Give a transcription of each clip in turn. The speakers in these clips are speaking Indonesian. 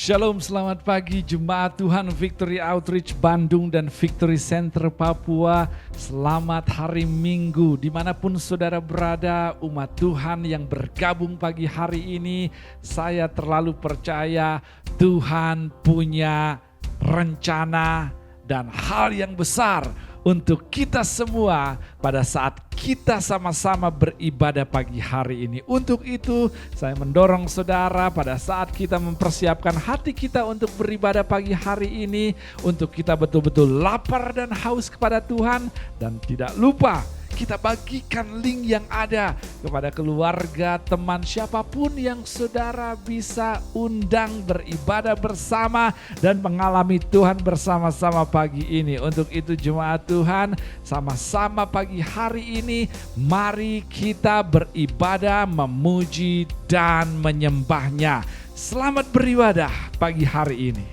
Shalom, selamat pagi Jemaat Tuhan Victory Outreach Bandung dan Victory Center Papua. Selamat hari Minggu dimanapun saudara berada, umat Tuhan yang bergabung pagi hari ini. Saya terlalu percaya Tuhan punya rencana dan hal yang besar untuk kita semua pada saat kita sama-sama beribadah pagi hari ini. Untuk itu saya mendorong saudara pada saat kita mempersiapkan hati kita untuk beribadah pagi hari ini, untuk kita betul-betul lapar dan haus kepada Tuhan, dan tidak lupa kita bagikan link yang ada kepada keluarga, teman, siapapun yang saudara bisa undang beribadah bersama dan mengalami Tuhan bersama-sama pagi ini. Untuk itu jemaat Tuhan, sama-sama pagi hari ini mari kita beribadah, memuji dan menyembahnya. Selamat beribadah pagi hari ini.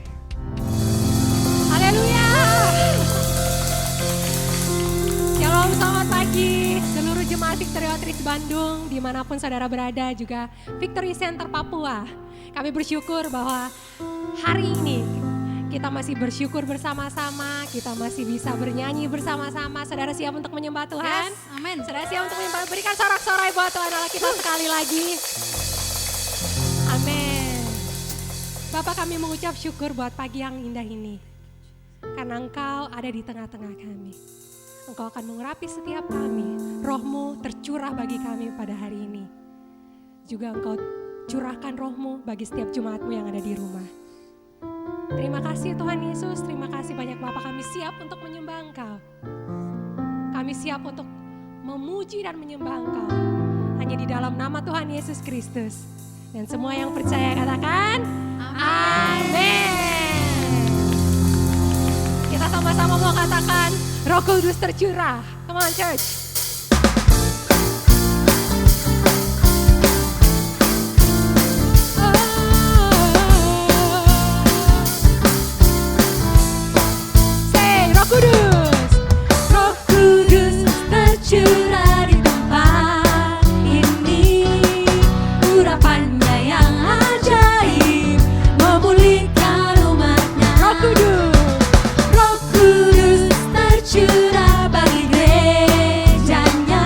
Haleluya. Shalom, selamat pagi seluruh jemaat Victory Outreach Bandung, dimanapun saudara berada, juga Victory Center Papua. Kami bersyukur bahwa hari ini kita masih bersyukur bersama-sama, kita masih bisa bernyanyi bersama-sama. Saudara siap untuk menyembah Tuhan? Yes, amin. Saudara siap untuk menyembah, berikan sorak-sorai buat Tuhan Allah kita sekali lagi. Amin. Bapak, kami mengucap syukur buat pagi yang indah ini, karena Engkau ada di tengah-tengah kami. Engkau akan mengurapi setiap kami, roh-Mu tercurah bagi kami pada hari ini. Juga Engkau curahkan roh-Mu bagi setiap jemaat-Mu yang ada di rumah. Terima kasih Tuhan Yesus, terima kasih banyak Bapak, kami siap untuk menyembah Engkau. Kami siap untuk memuji dan menyembah Engkau. Hanya di dalam nama Tuhan Yesus Kristus. Dan semua yang percaya katakan, amin. Kita sama-sama mau katakan, Roh Kudus tercurah. Come on church. Say, Roh Kudus. Roh Kudus tercurah di tempat ini, urapannya yang ajaib memulihkan umatnya. Roh Kudus. Roh Kudus tercurah bagi gerejanya,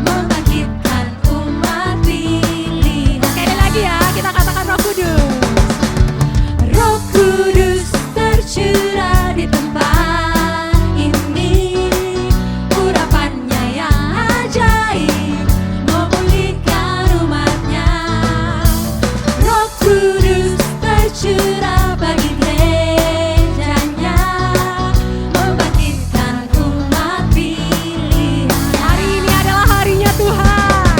membangkitkan umat pilihan. Sekali lagi ya, kita katakan Roh Kudus. Roh Kudus tercurah di tempat ini, urapannya yang ajaib memulihkan umatnya. Roh Kudus tercurah bagi gerejanya, membangkitkan umat pilihan. Hari ini adalah harinya Tuhan.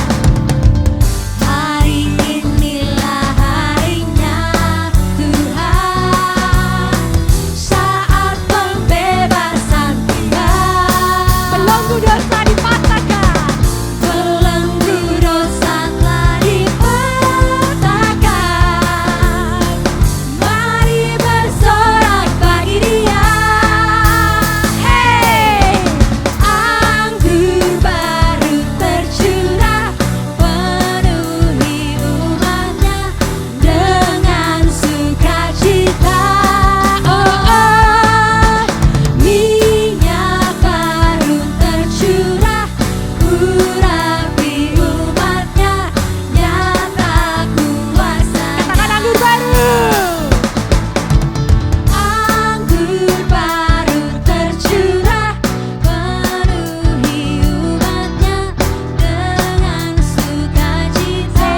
Hari inilah harinya Tuhan, saat pembebasan tiba. Belenggu dosa dipatahkan. Belenggu dosa telah dipatahkan. Mari bersorak bagi Dia. Hey, anggur baru tercurah, penuhi umatnya dengan sukacita. Minyak baru tercurah, urapi umatnya, nyata kuasanya. Katakan anggur baru. Anggur baru tercurah, penuhi umatnya dengan sukacita.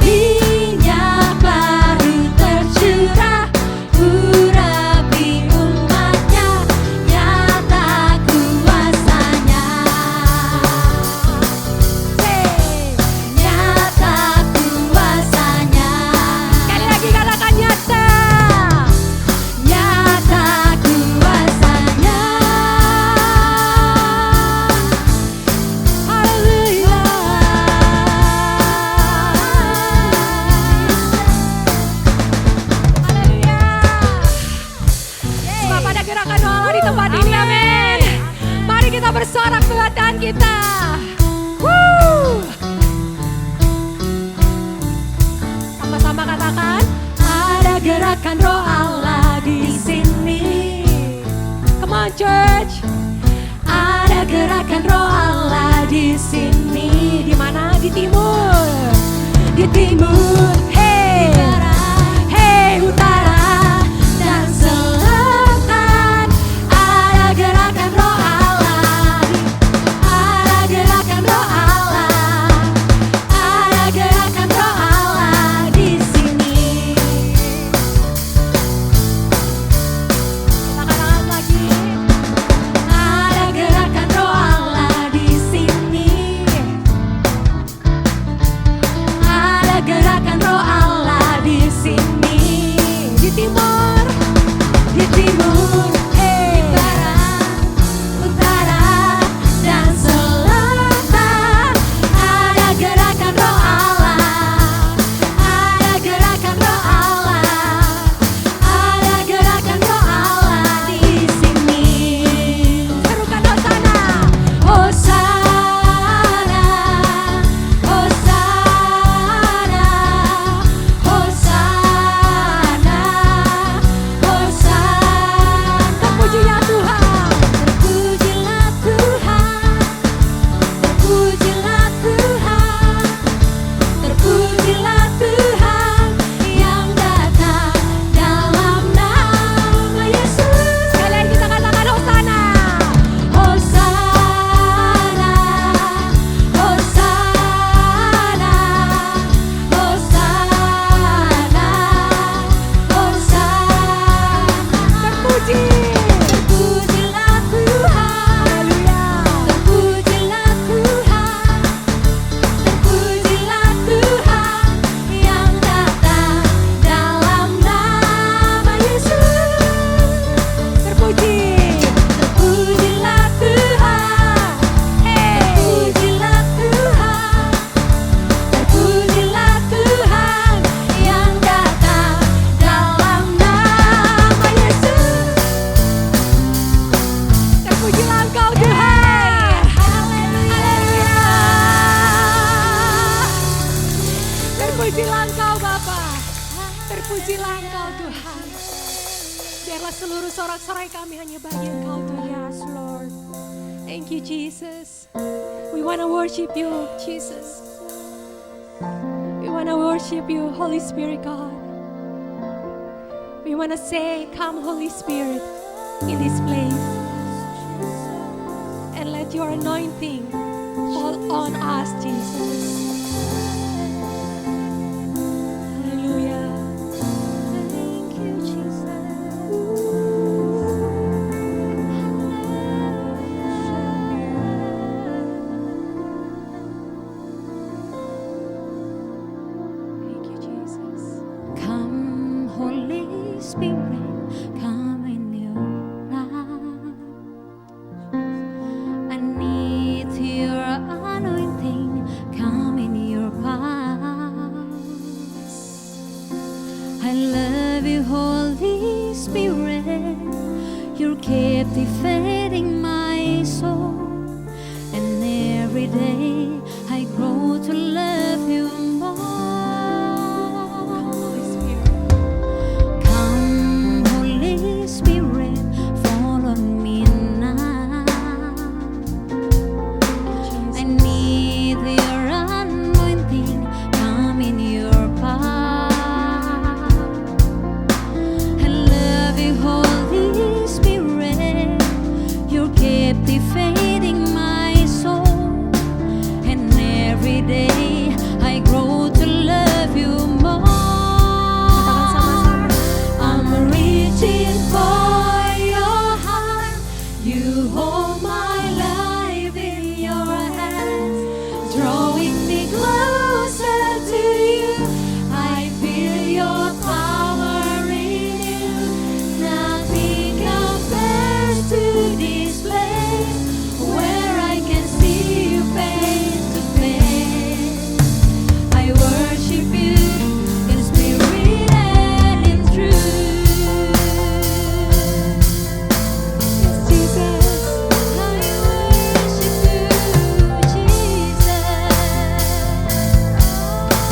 Minyak baru tercurah, urapi umatnya, nyata kuasanya. Nyata kuasanya. Sekali lagi katakan nyata. Nyata kuasanya. Haleluya. Haleluya. Bapak, ada gerakan doa Allah di tempat ini, amin. Mari kita bersorak Tuhan kita. Woo. Biarlah seluruh sorak-sorai kami hanya bagi Engkau Tuhan. Yes, Lord. Thank you, Jesus. We want to worship you, Jesus. We want to worship you, Holy Spirit God. We want to say, come Holy Spirit in this place. And let your anointing fall on us, Jesus. Hallelujah. Thank you, Jesus. Thank you, Jesus. Come, Holy Spirit, come in your light. I need your anointing, come in your power. I love you, Holy Spirit, you're captivating my soul. And every day I grow to love you more. Holy Spirit. Come, Holy Spirit, fall on me now. I need your anointing, come in your power. I love you, Holy Spirit, you're captivating my soul. And every day I grow to love you more. I'm reaching for your heart. You hold my life in your hands, drawing me closer to you. I feel your power in you. Nothing compares to this place where I can see you face to face. I worship you in spirit and in truth. Yes, Jesus. I worship you, Jesus.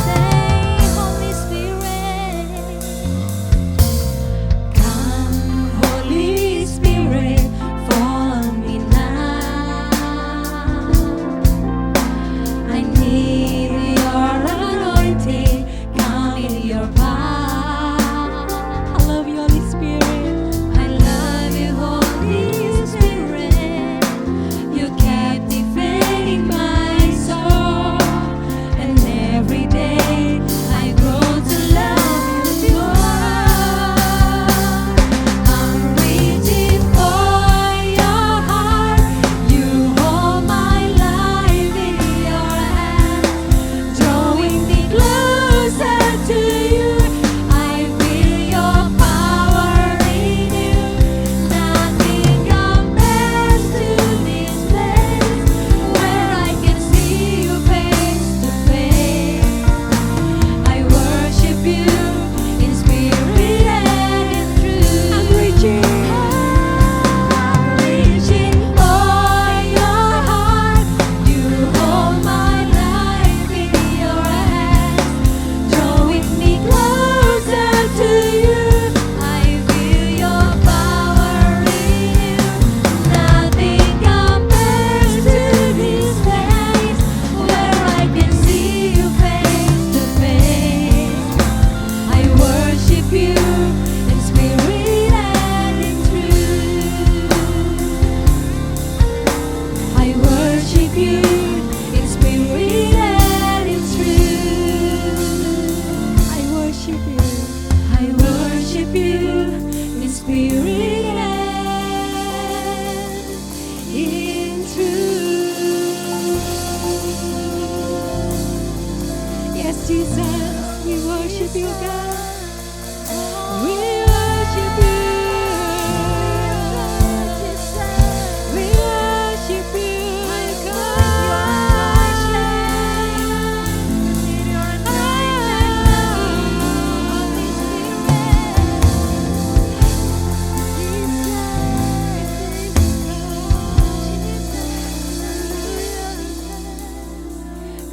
Say, Holy Spirit, come, Holy Spirit, fall on me now. I need your anointing, come in your power. I love you, Holy Spirit. I love you, Holy Spirit. You're captivating my soul. And every day I grow to love you more. I'm reaching for your heart. You hold my life in your hands, drawing me closer to you. I feel your power in you. Nothing compares to this place where I can see you face to face. I worship you in spirit and in truth. I'm reaching. I'm reaching for your heart. You hold my life in your hands, drawing me closer to you. I feel your power in you. Nothing compares to this place where I can see you face to face. I worship you in spirit and in truth. I worship you in spirit and in truth. I worship you. I worship you in spirit and in truth. Yes, Jesus. We worship you, God. We worship you. We worship you,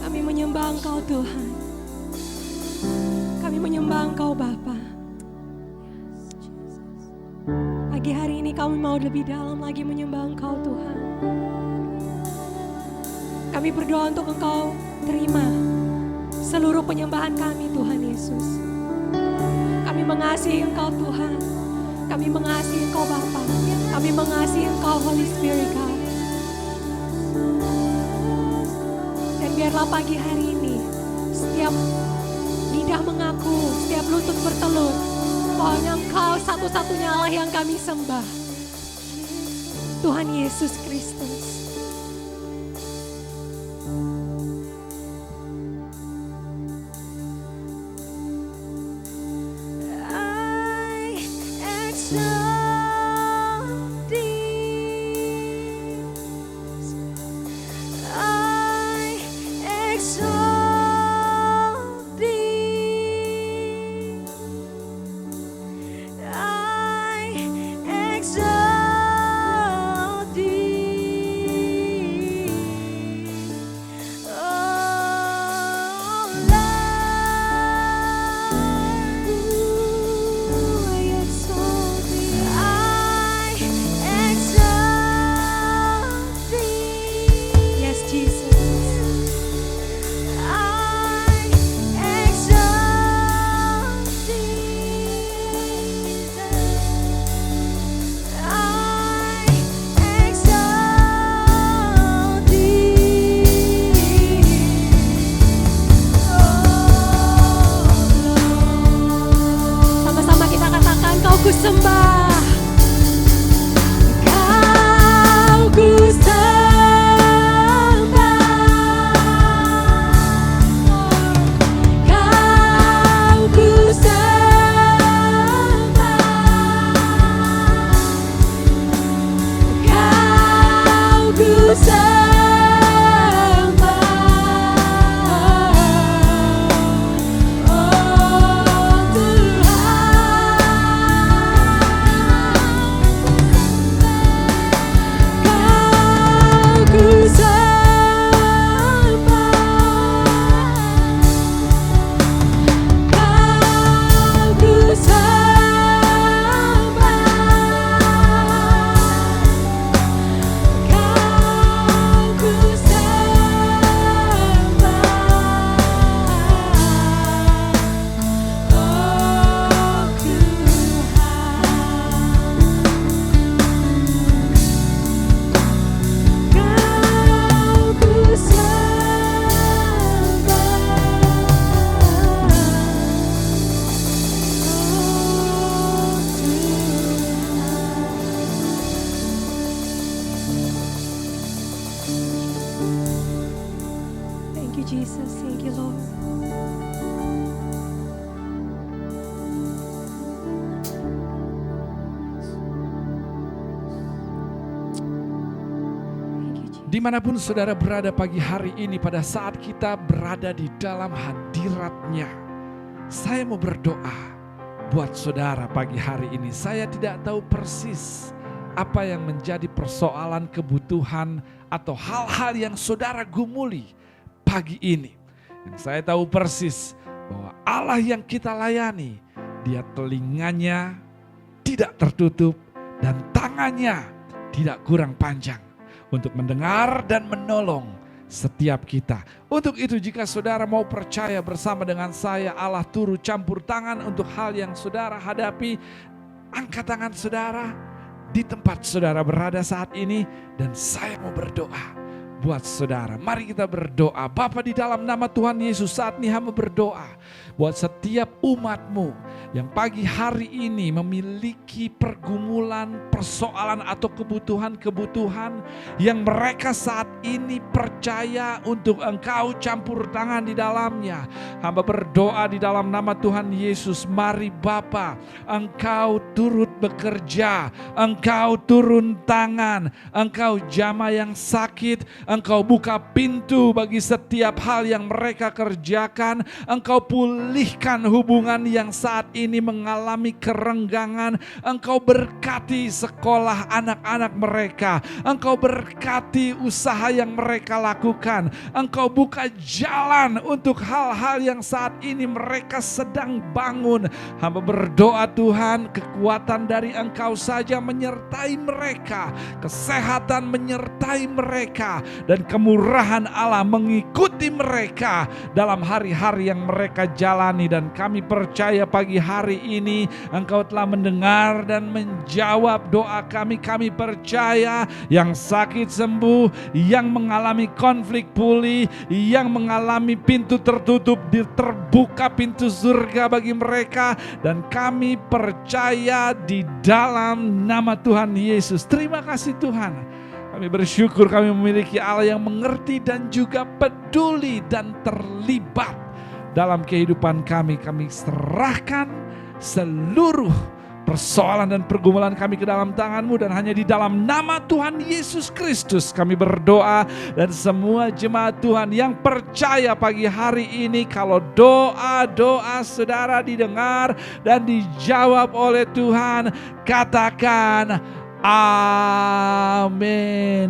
Kami menyembah Engkau, Tuhan. Kami menyembah Engkau, Bapa. Pagi hari ini kami mau lebih dalam lagi menyembah Engkau Tuhan. Kami berdoa untuk Engkau terima seluruh penyembahan kami Tuhan Yesus. Kami mengasihi Engkau Tuhan. Kami mengasihi Engkau Bapa. Kami mengasihi Engkau Holy Spirit God. Dan biarlah pagi hari ini setiap lidah mengaku, setiap lutut bertelur bahwa Engkau satu-satunya Allah yang kami sembah. Tuhan Yesus Kristus. Jesus, thank you Lord. Dimanapun saudara berada pagi hari ini, pada saat kita berada di dalam hadirat-Nya, saya mau berdoa buat saudara pagi hari ini. Saya tidak tahu persis apa yang menjadi persoalan, kebutuhan, atau hal-hal yang saudara gumuli pagi ini. Yang saya tahu persis bahwa Allah yang kita layani, Dia telinganya tidak tertutup dan tangannya tidak kurang panjang untuk mendengar dan menolong setiap kita. Untuk itu jika saudara mau percaya bersama dengan saya, Allah turut campur tangan untuk hal yang saudara hadapi, angkat tangan saudara di tempat saudara berada saat ini, dan saya mau berdoa buat saudara. Mari kita berdoa. Bapa, di dalam nama Tuhan Yesus, saat ini hamba berdoa buat setiap umat-Mu yang pagi hari ini memiliki pergumulan, persoalan atau kebutuhan-kebutuhan yang mereka saat ini percaya untuk Engkau campur tangan di dalamnya. Hamba berdoa di dalam nama Tuhan Yesus, mari Bapa, Engkau turut bekerja, Engkau turun tangan, Engkau jamah yang sakit, Engkau buka pintu bagi setiap hal yang mereka kerjakan, Engkau pulihkan hubungan yang saat saat ini mengalami kerenggangan, Engkau berkati sekolah anak-anak mereka. Engkau berkati usaha yang mereka lakukan. Engkau buka jalan untuk hal-hal yang saat ini mereka sedang bangun. Hamba berdoa Tuhan, kekuatan dari Engkau saja menyertai mereka. Kesehatan menyertai mereka. Dan kemurahan Allah mengikuti mereka dalam hari-hari yang mereka jalani. Dan kami percaya pagi hari ini Engkau telah mendengar dan menjawab doa kami. Kami percaya yang sakit sembuh, yang mengalami konflik pulih, yang mengalami pintu tertutup, terbuka pintu surga bagi mereka. Dan kami percaya di dalam nama Tuhan Yesus. Terima kasih Tuhan. Kami bersyukur kami memiliki Allah yang mengerti dan juga peduli dan terlibat dalam kehidupan kami. Kami serahkan seluruh persoalan dan pergumulan kami ke dalam tangan-Mu, dan hanya di dalam nama Tuhan Yesus Kristus kami berdoa. Dan semua jemaat Tuhan yang percaya pagi hari ini kalau doa-doa saudara didengar dan dijawab oleh Tuhan, katakan amin.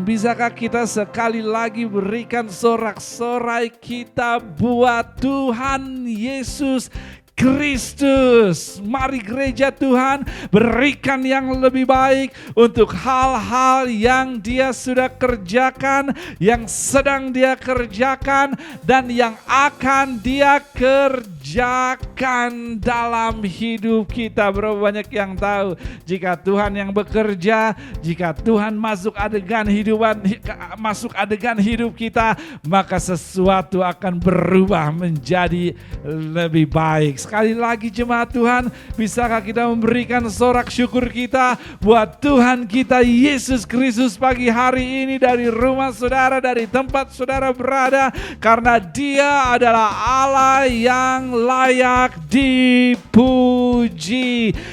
Bisakah kita sekali lagi berikan sorak-sorai kita buat Tuhan Yesus Kristus? Mari gereja Tuhan berikan yang lebih baik untuk hal-hal yang Dia sudah kerjakan, yang sedang Dia kerjakan, dan yang akan Dia kerjakan dalam hidup kita. Berapa banyak yang tahu jika Tuhan yang bekerja, jika Tuhan masuk adegan hidup kita, maka sesuatu akan berubah menjadi lebih baik. Sekali lagi jemaat Tuhan, bisakah kita memberikan sorak syukur kita buat Tuhan kita Yesus Kristus pagi hari ini dari rumah saudara, dari tempat saudara berada, karena Dia adalah Allah yang layak dipuji.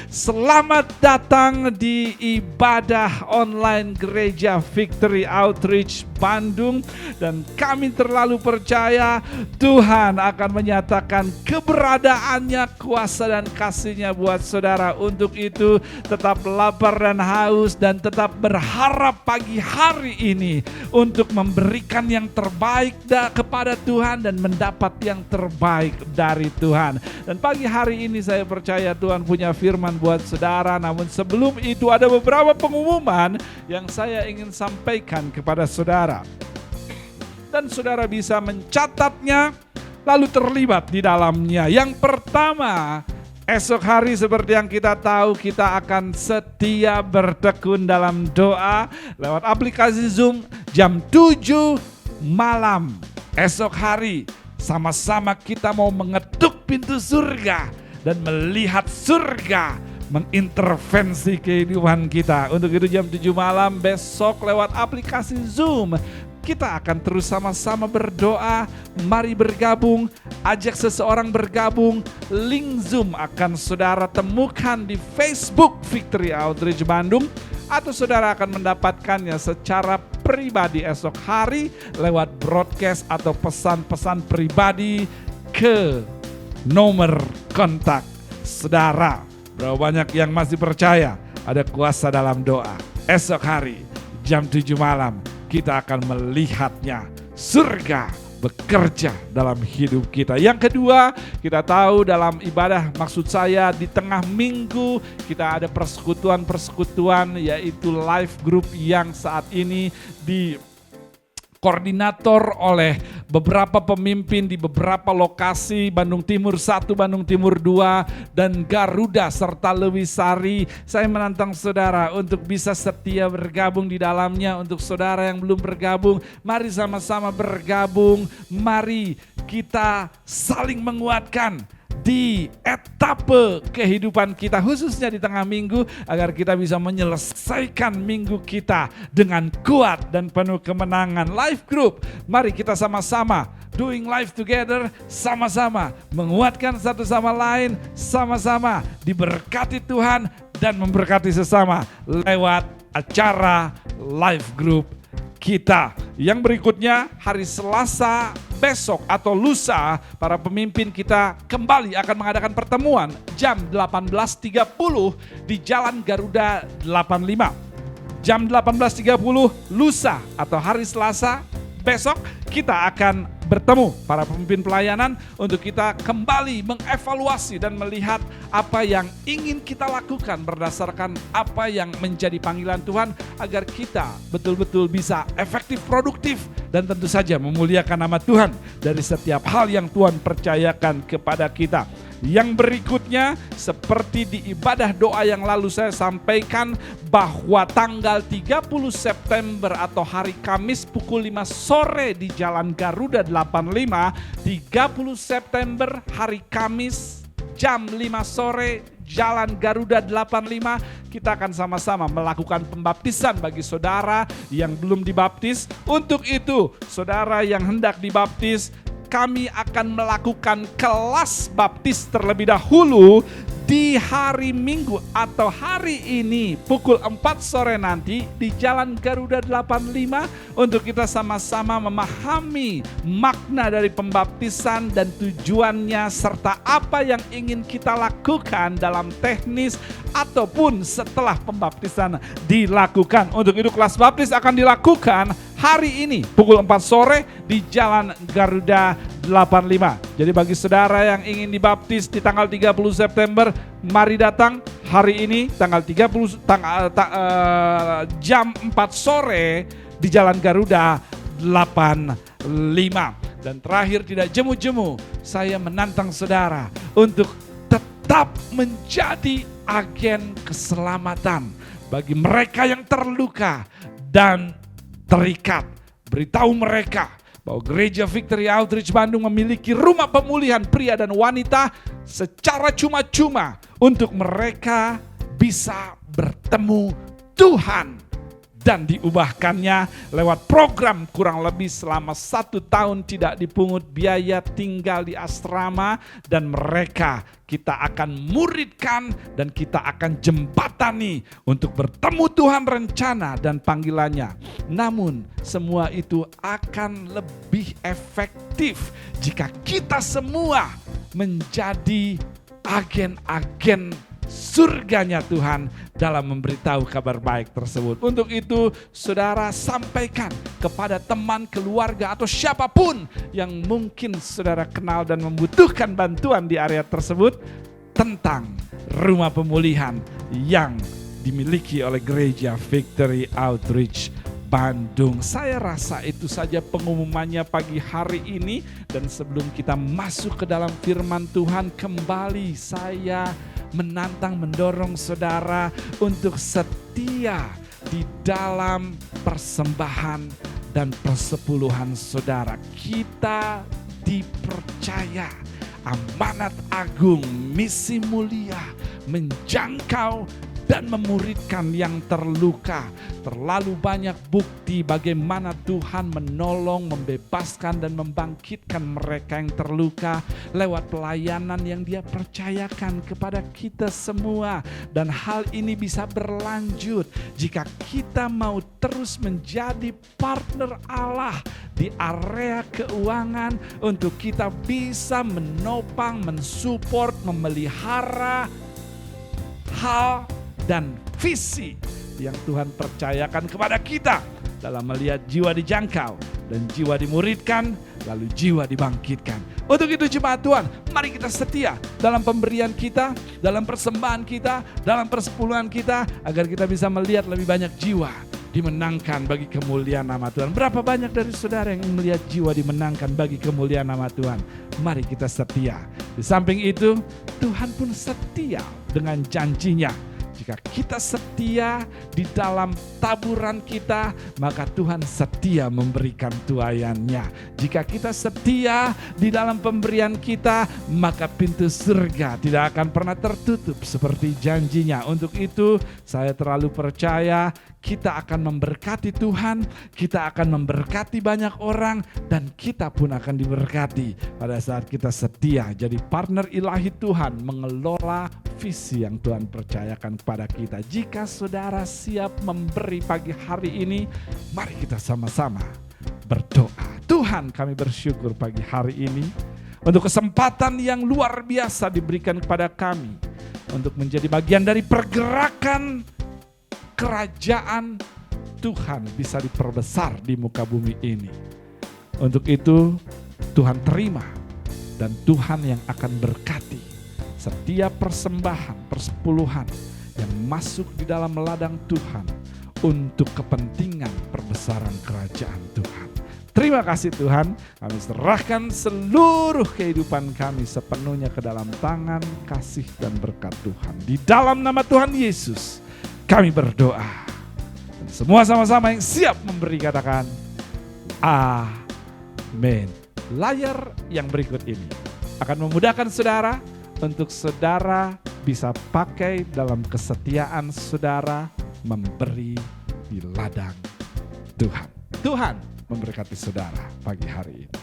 Selamat datang di ibadah online Gereja Victory Outreach Bandung, dan kami terlalu percaya Tuhan akan menyatakan keberadaannya, kuasa dan kasih-Nya buat saudara. Untuk itu tetap lapar dan haus dan tetap berharap pagi hari ini untuk memberikan yang terbaik kepada Tuhan dan mendapat yang terbaik dari Tuhan. Dan pagi hari ini saya percaya Tuhan punya firman buat saudara. Namun sebelum itu ada beberapa pengumuman yang saya ingin sampaikan kepada saudara. Dan saudara bisa mencatatnya lalu terlibat di dalamnya. Yang pertama, esok hari seperti yang kita tahu, kita akan setia bertekun dalam doa lewat aplikasi Zoom jam 7 malam. Esok hari sama-sama kita mau mengetuk pintu surga dan melihat surga mengintervensi kehidupan kita. Untuk itu jam 7 malam besok lewat aplikasi Zoom kita akan terus sama-sama berdoa. Mari bergabung, ajak seseorang bergabung. Link Zoom akan saudara temukan di Facebook Victory Outreach Bandung, atau saudara akan mendapatkannya secara pribadi esok hari lewat broadcast atau pesan-pesan pribadi ke nomor kontak saudara. Berapa banyak yang masih percaya ada kuasa dalam doa? Esok hari jam 7 malam kita akan melihatnya, surga bekerja dalam hidup kita. Yang kedua, kita tahu dalam ibadah, maksud saya di tengah minggu kita ada persekutuan-persekutuan, yaitu live group yang saat ini koordinator oleh beberapa pemimpin di beberapa lokasi, Bandung Timur 1, Bandung Timur 2, dan Garuda serta Lewisari. Saya menantang saudara untuk bisa setia bergabung di dalamnya. Untuk saudara yang belum bergabung, mari sama-sama bergabung. Mari kita saling menguatkan di etape kehidupan kita, khususnya di tengah minggu, agar kita bisa menyelesaikan minggu kita dengan kuat dan penuh kemenangan. Life group, mari kita sama-sama doing life together, sama-sama menguatkan satu sama lain, sama-sama diberkati Tuhan dan memberkati sesama lewat acara life group kita. Yang berikutnya hari Selasa besok atau lusa para pemimpin kita kembali akan mengadakan pertemuan jam 18.30 di Jalan Garuda 85. Jam 18.30 lusa atau hari Selasa besok kita akan bertemu para pemimpin pelayanan untuk kita kembali mengevaluasi dan melihat apa yang ingin kita lakukan berdasarkan apa yang menjadi panggilan Tuhan agar kita betul-betul bisa efektif, produktif dan tentu saja memuliakan nama Tuhan dari setiap hal yang Tuhan percayakan kepada kita. Yang berikutnya seperti di ibadah doa yang lalu saya sampaikan bahwa tanggal 30 September atau hari Kamis pukul 5 sore di Jalan Garuda 85, 30 September hari Kamis jam 5 sore Jalan Garuda 85, kita akan sama-sama melakukan pembaptisan bagi saudara yang belum dibaptis. Untuk itu, saudara yang hendak dibaptis, kami akan melakukan kelas baptis terlebih dahulu di hari Minggu atau hari ini pukul 4 sore nanti di Jalan Garuda 85 untuk kita sama-sama memahami makna dari pembaptisan dan tujuannya serta apa yang ingin kita lakukan dalam teknis ataupun setelah pembaptisan dilakukan. Untuk itu kelas baptis akan dilakukan hari ini pukul 4 sore di Jalan Garuda 85. Jadi bagi saudara yang ingin dibaptis di tanggal 30 September, mari datang hari ini tanggal 30 jam 4 sore di Jalan Garuda 85. Dan terakhir tidak jemu-jemu, saya menantang saudara untuk tetap menjadi agen keselamatan bagi mereka yang terluka dan terikat. Beritahu mereka bahwa Gereja Victory Outreach Bandung memiliki rumah pemulihan pria dan wanita secara cuma-cuma untuk mereka bisa bertemu Tuhan dan diubahkannya lewat program kurang lebih selama 1 tahun tidak dipungut biaya tinggal di asrama dan mereka kita akan muridkan dan kita akan jembatani untuk bertemu Tuhan rencana dan panggilannya. Namun semua itu akan lebih efektif jika kita semua menjadi agen-agen surganya Tuhan dalam memberitahu kabar baik tersebut. Untuk itu saudara sampaikan kepada teman, keluarga atau siapapun yang mungkin saudara kenal dan membutuhkan bantuan di area tersebut tentang rumah pemulihan yang dimiliki oleh Gereja Victory Outreach Bandung. Saya rasa itu saja pengumumannya pagi hari ini, dan sebelum kita masuk ke dalam firman Tuhan kembali saya menantang, mendorong saudara untuk setia di dalam persembahan dan persepuluhan saudara. Kita dipercaya amanat agung, misi mulia, menjangkau dan memuridkan yang terluka. Terlalu banyak bukti bagaimana Tuhan menolong, membebaskan dan membangkitkan mereka yang terluka lewat pelayanan yang Dia percayakan kepada kita semua. Dan hal ini bisa berlanjut jika kita mau terus menjadi partner Allah di area keuangan untuk kita bisa menopang, mensupport, memelihara hal dan visi yang Tuhan percayakan kepada kita dalam melihat jiwa dijangkau dan jiwa dimuridkan, lalu jiwa dibangkitkan. Untuk itu jemaat Tuhan, mari kita setia dalam pemberian kita, dalam persembahan kita, dalam persepuluhan kita, agar kita bisa melihat lebih banyak jiwa dimenangkan bagi kemuliaan nama Tuhan. Berapa banyak dari saudara yang melihat jiwa dimenangkan bagi kemuliaan nama Tuhan? Mari kita setia. Di samping itu, Tuhan pun setia dengan janjinya. Jika kita setia di dalam taburan kita, maka Tuhan setia memberikan tuaiannya. Jika kita setia di dalam pemberian kita, maka pintu surga tidak akan pernah tertutup seperti janjinya. Untuk itu, saya terlalu percaya kita akan memberkati Tuhan, kita akan memberkati banyak orang, dan kita pun akan diberkati pada saat kita setia jadi partner ilahi Tuhan mengelola visi yang Tuhan percayakan kepada kita. Jika saudara siap memberi pagi hari ini, mari kita sama-sama berdoa. Tuhan, kami bersyukur pagi hari ini untuk kesempatan yang luar biasa diberikan kepada kami untuk menjadi bagian dari pergerakan kerajaan Tuhan bisa diperbesar di muka bumi ini. Untuk itu Tuhan terima dan Tuhan yang akan berkati setiap persembahan, persepuluhan yang masuk di dalam ladang Tuhan untuk kepentingan perbesaran kerajaan Tuhan. Terima kasih Tuhan, kami serahkan seluruh kehidupan kami sepenuhnya ke dalam tangan kasih dan berkat Tuhan. Di dalam nama Tuhan Yesus kami berdoa. Dan semua sama-sama yang siap memberi katakan amin. Layar yang berikut ini akan memudahkan saudara untuk saudara bisa pakai dalam kesetiaan saudara memberi di ladang Tuhan. Tuhan memberkati saudara pagi hari ini.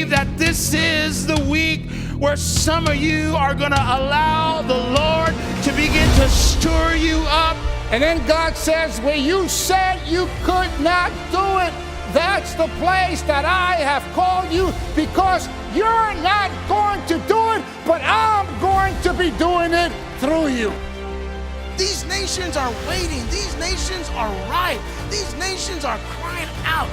That this is the week where some of you are going to allow the Lord to begin to stir you up. And then God says, where you said you could not do it, that's the place that I have called you, because you're not going to do it, but I'm going to be doing it through you. These nations are waiting. These nations are ripe. These nations are crying out.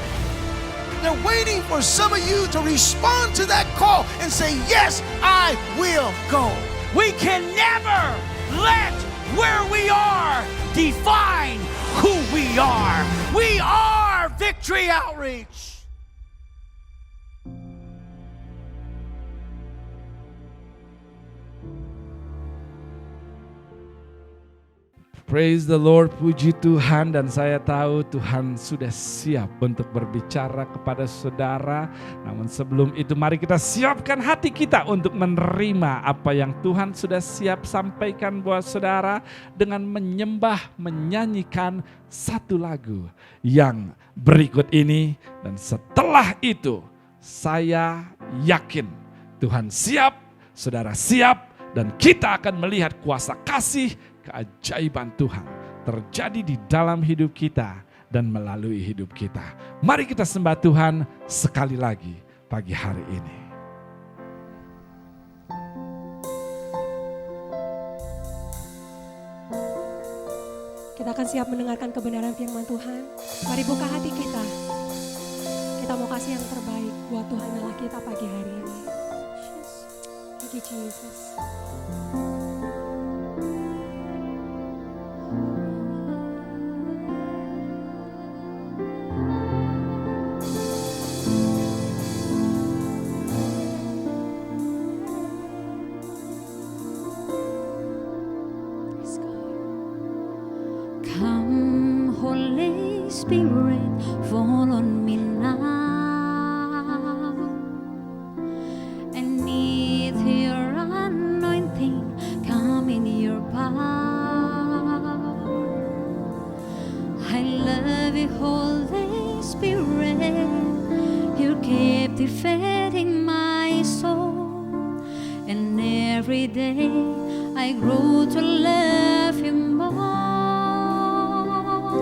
They're waiting for some of you to respond to that call and say, yes, I will go. We can never let where we are define who we are. We are Victory Outreach. Praise the Lord, puji Tuhan, dan saya tahu Tuhan sudah siap untuk berbicara kepada saudara. Namun sebelum itu mari kita siapkan hati kita untuk menerima apa yang Tuhan sudah siap sampaikan buat saudara dengan menyembah, menyanyikan satu lagu yang berikut ini. Dan setelah itu saya yakin Tuhan siap, saudara siap, dan kita akan melihat kuasa kasih, keajaiban Tuhan terjadi di dalam hidup kita dan melalui hidup kita. Mari kita sembah Tuhan sekali lagi pagi hari ini. Kita akan siap mendengarkan kebenaran firman Tuhan. Mari buka hati kita. Kita mau kasih yang terbaik buat Tuhan Allah kita pagi hari ini. Thank you Jesus. Come, Holy Spirit, fall on me now. I need your anointing, come in your power. I love you, Holy Spirit, you keep defending my soul. And every day I grow to love you more.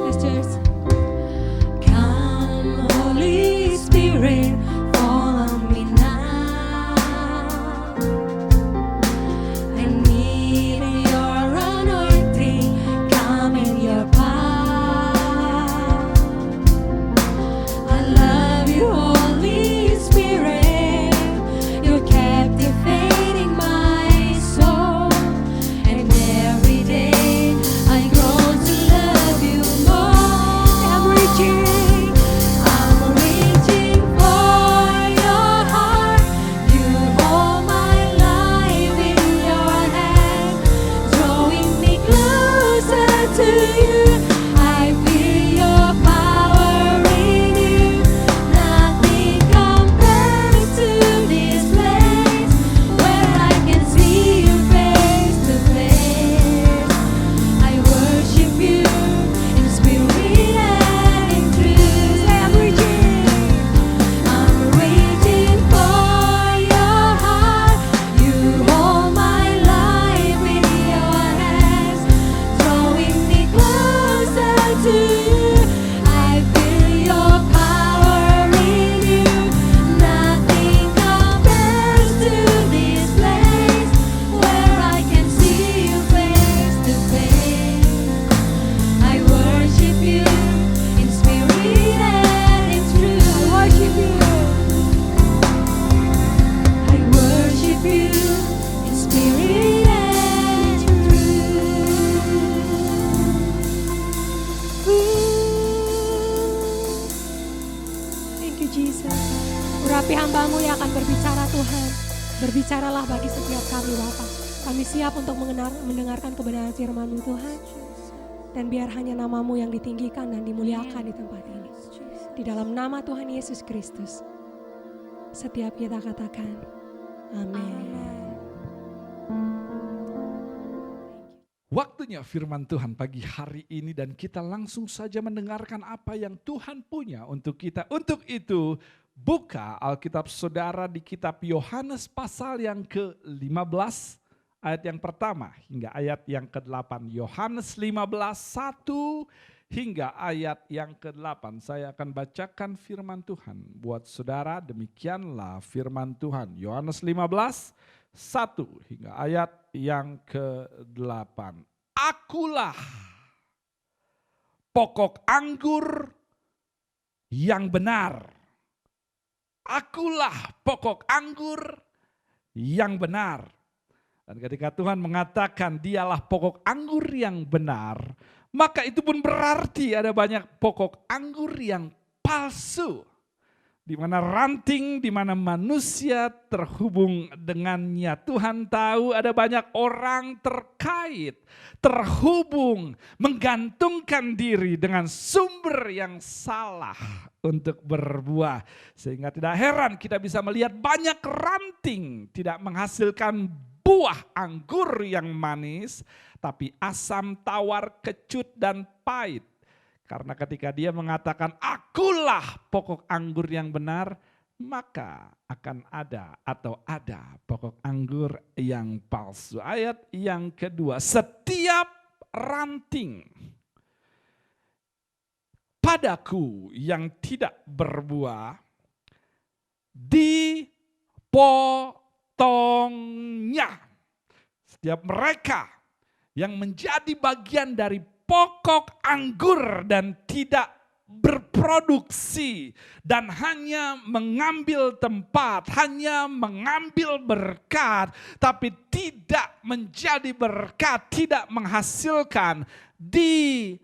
Sisters, Come, Holy Spirit, fall on me now. I need your anointing, come in your power. I love you, Holy Spirit, you kept defending my you. I feel your power in you. Nothing compares to this place where I can see you face to face. I worship you in spirit and in truth. I'm reaching for your heart. You hold my life in your hands, drawing me closer to you. I feel your power in you. Nothing compares to this place where I can see you face to face. I worship you in spirit and in truth. I worship you. I worship you in spirit and in truth. Thank you Jesus. Urapi hamba-Mu yang akan berbicara Tuhan. Berbicaralah bagi setiap kami Bapa. Kami siap untuk mendengarkan kebenaran firman-Mu Tuhan. Dan biar hanya nama-Mu yang ditinggikan dan dimuliakan di tempat ini. Di dalam nama Tuhan Yesus Kristus. Setiap kita katakan, amin. Waktunya firman Tuhan pagi hari ini dan kita langsung saja mendengarkan apa yang Tuhan punya untuk kita. Untuk itu buka Alkitab saudara di kitab Yohanes pasal yang ke-15 ayat yang pertama hingga ayat yang ke-8. Yohanes 15:1 hingga ayat yang ke-8. Saya akan bacakan firman Tuhan buat saudara. Demikianlah firman Tuhan. Yohanes 15:1 hingga ayat yang ke-8. Akulah pokok anggur yang benar. Akulah pokok anggur yang benar. Dan ketika Tuhan mengatakan dialah pokok anggur yang benar, maka itu pun berarti ada banyak pokok anggur yang palsu. Di mana ranting, di mana manusia terhubung dengannya. Tuhan tahu ada banyak orang terkait, terhubung, menggantungkan diri dengan sumber yang salah untuk berbuah. Sehingga tidak heran kita bisa melihat banyak ranting tidak menghasilkan buah anggur yang manis, tapi asam, tawar, kecut, dan pahit. Karena ketika dia mengatakan akulah pokok anggur yang benar, maka akan ada atau ada pokok anggur yang palsu. Ayat yang kedua, setiap ranting padaku yang tidak berbuah dipotongnya. Setiap mereka yang menjadi bagian dari pokok anggur dan tidak berproduksi dan hanya mengambil tempat, hanya mengambil berkat, tapi tidak menjadi berkat, tidak menghasilkan, dipotongnya.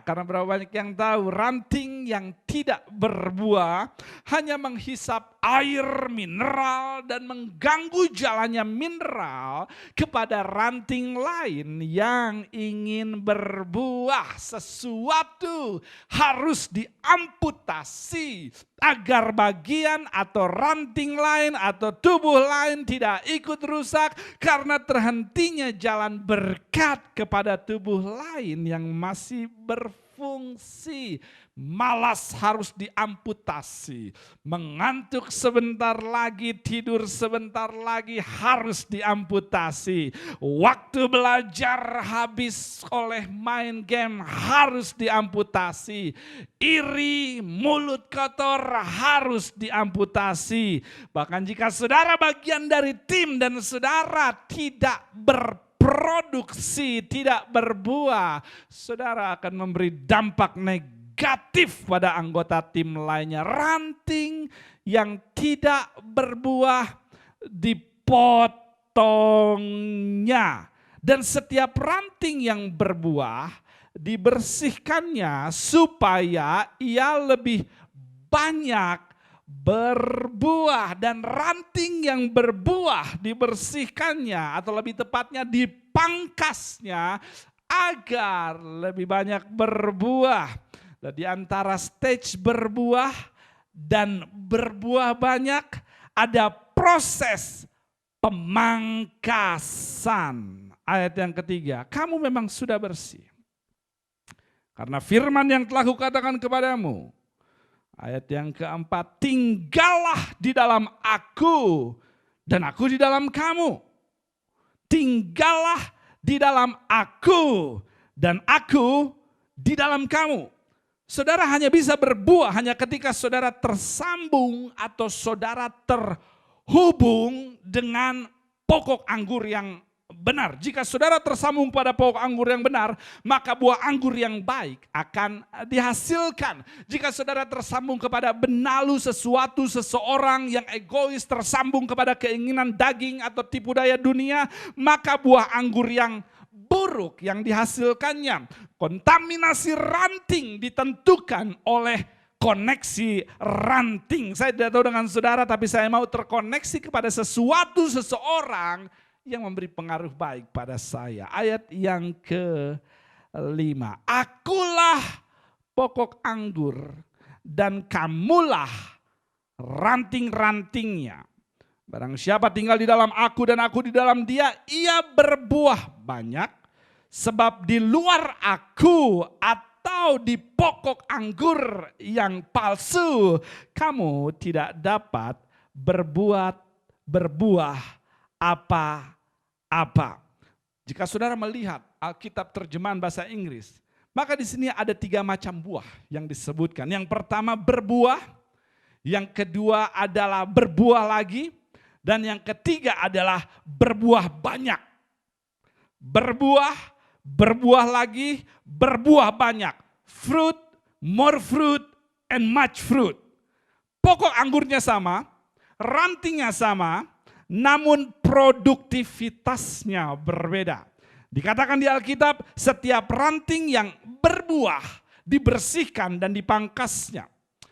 Karena berapa banyak yang tahu ranting yang tidak berbuah hanya menghisap air mineral dan mengganggu jalannya mineral kepada ranting lain yang ingin berbuah. Sesuatu harus diamputasi agar bagian atau ranting lain atau tubuh lain tidak ikut rusak karena terhentinya jalan berkat kepada tubuh lain yang masih berfungsi. Malas harus diamputasi, mengantuk sebentar lagi, tidur sebentar lagi harus diamputasi. Waktu belajar habis oleh main game harus diamputasi. Iri, mulut kotor harus diamputasi. Bahkan jika saudara bagian dari tim dan saudara tidak berproduksi, tidak berbuah, saudara akan memberi dampak negatif pada anggota tim lainnya. Ranting yang tidak berbuah dipotongnya. Dan setiap ranting yang berbuah dibersihkannya supaya ia lebih banyak berbuah. Dan ranting yang berbuah dibersihkannya atau lebih tepatnya dipangkasnya agar lebih banyak berbuah. Dan di antara stage berbuah dan berbuah banyak, ada proses pemangkasan. Ayat yang ketiga, kamu memang sudah bersih. Karena firman yang telah kukatakan kepadamu. Ayat yang keempat, tinggallah di dalam aku dan aku di dalam kamu. Tinggallah di dalam aku dan aku di dalam kamu. Saudara hanya bisa berbuah hanya ketika saudara tersambung atau saudara terhubung dengan pokok anggur yang benar. Jika saudara tersambung pada pokok anggur yang benar, maka buah anggur yang baik akan dihasilkan. Jika saudara tersambung kepada benalu sesuatu, seseorang yang egois, tersambung kepada keinginan daging atau tipu daya dunia, maka buah anggur yang buruk yang dihasilkannya. Kontaminasi ranting ditentukan oleh koneksi ranting. Saya tidak tahu dengan saudara, tapi saya mau terkoneksi kepada sesuatu, seseorang yang memberi pengaruh baik pada saya. Ayat yang ke-5. Akulah pokok anggur dan kamulah ranting-rantingnya. Barang siapa tinggal di dalam aku dan aku di dalam dia, ia berbuah banyak. Sebab di luar aku atau di pokok anggur yang palsu, kamu tidak dapat berbuah apa-apa. Jika saudara melihat Alkitab terjemahan bahasa Inggris, maka di sini ada 3 macam buah yang disebutkan. Yang pertama berbuah, yang kedua adalah berbuah lagi, dan yang ketiga adalah berbuah banyak. Berbuah lagi, berbuah banyak. Fruit, more fruit, and much fruit. Pokok anggurnya sama, rantingnya sama, namun produktivitasnya berbeda. Dikatakan di Alkitab, setiap ranting yang berbuah dibersihkan dan dipangkasnya.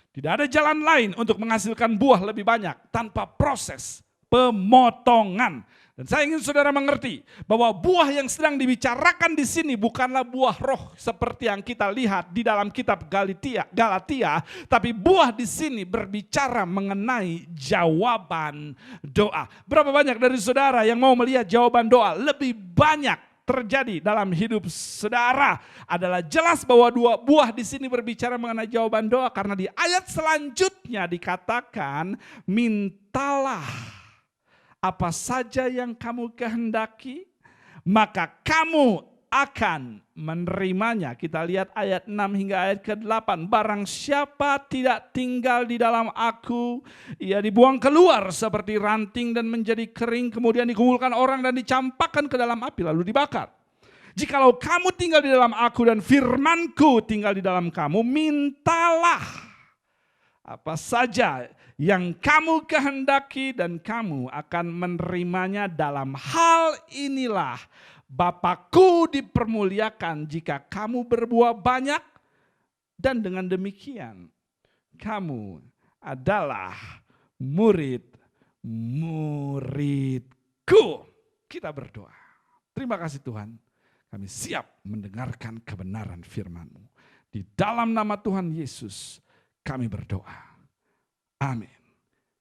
Tidak ada jalan lain untuk menghasilkan buah lebih banyak tanpa proses pemotongan. Dan saya ingin saudara mengerti bahwa buah yang sedang dibicarakan di sini bukanlah buah roh seperti yang kita lihat di dalam kitab Galatia, tapi buah di sini berbicara mengenai jawaban doa. Berapa banyak dari saudara yang mau melihat jawaban doa lebih banyak terjadi dalam hidup saudara? Adalah jelas bahwa 2 buah di sini berbicara mengenai jawaban doa, karena di ayat selanjutnya dikatakan mintalah apa saja yang kamu kehendaki, maka kamu akan menerimanya. Kita lihat ayat 6 hingga ayat ke-8. Barang siapa tidak tinggal di dalam aku, ia dibuang keluar seperti ranting dan menjadi kering, kemudian dikumpulkan orang dan dicampakkan ke dalam api lalu dibakar. Jikalau kamu tinggal di dalam aku dan firmanku tinggal di dalam kamu, mintalah apa saja yang kamu kehendaki dan kamu akan menerimanya. Dalam hal inilah Bapakku dipermuliakan jika kamu berbuah banyak, dan dengan demikian kamu adalah murid-muridku. Kita berdoa. Terima kasih Tuhan, kami siap mendengarkan kebenaran firman-Mu. Di dalam nama Tuhan Yesus kami berdoa. Amin.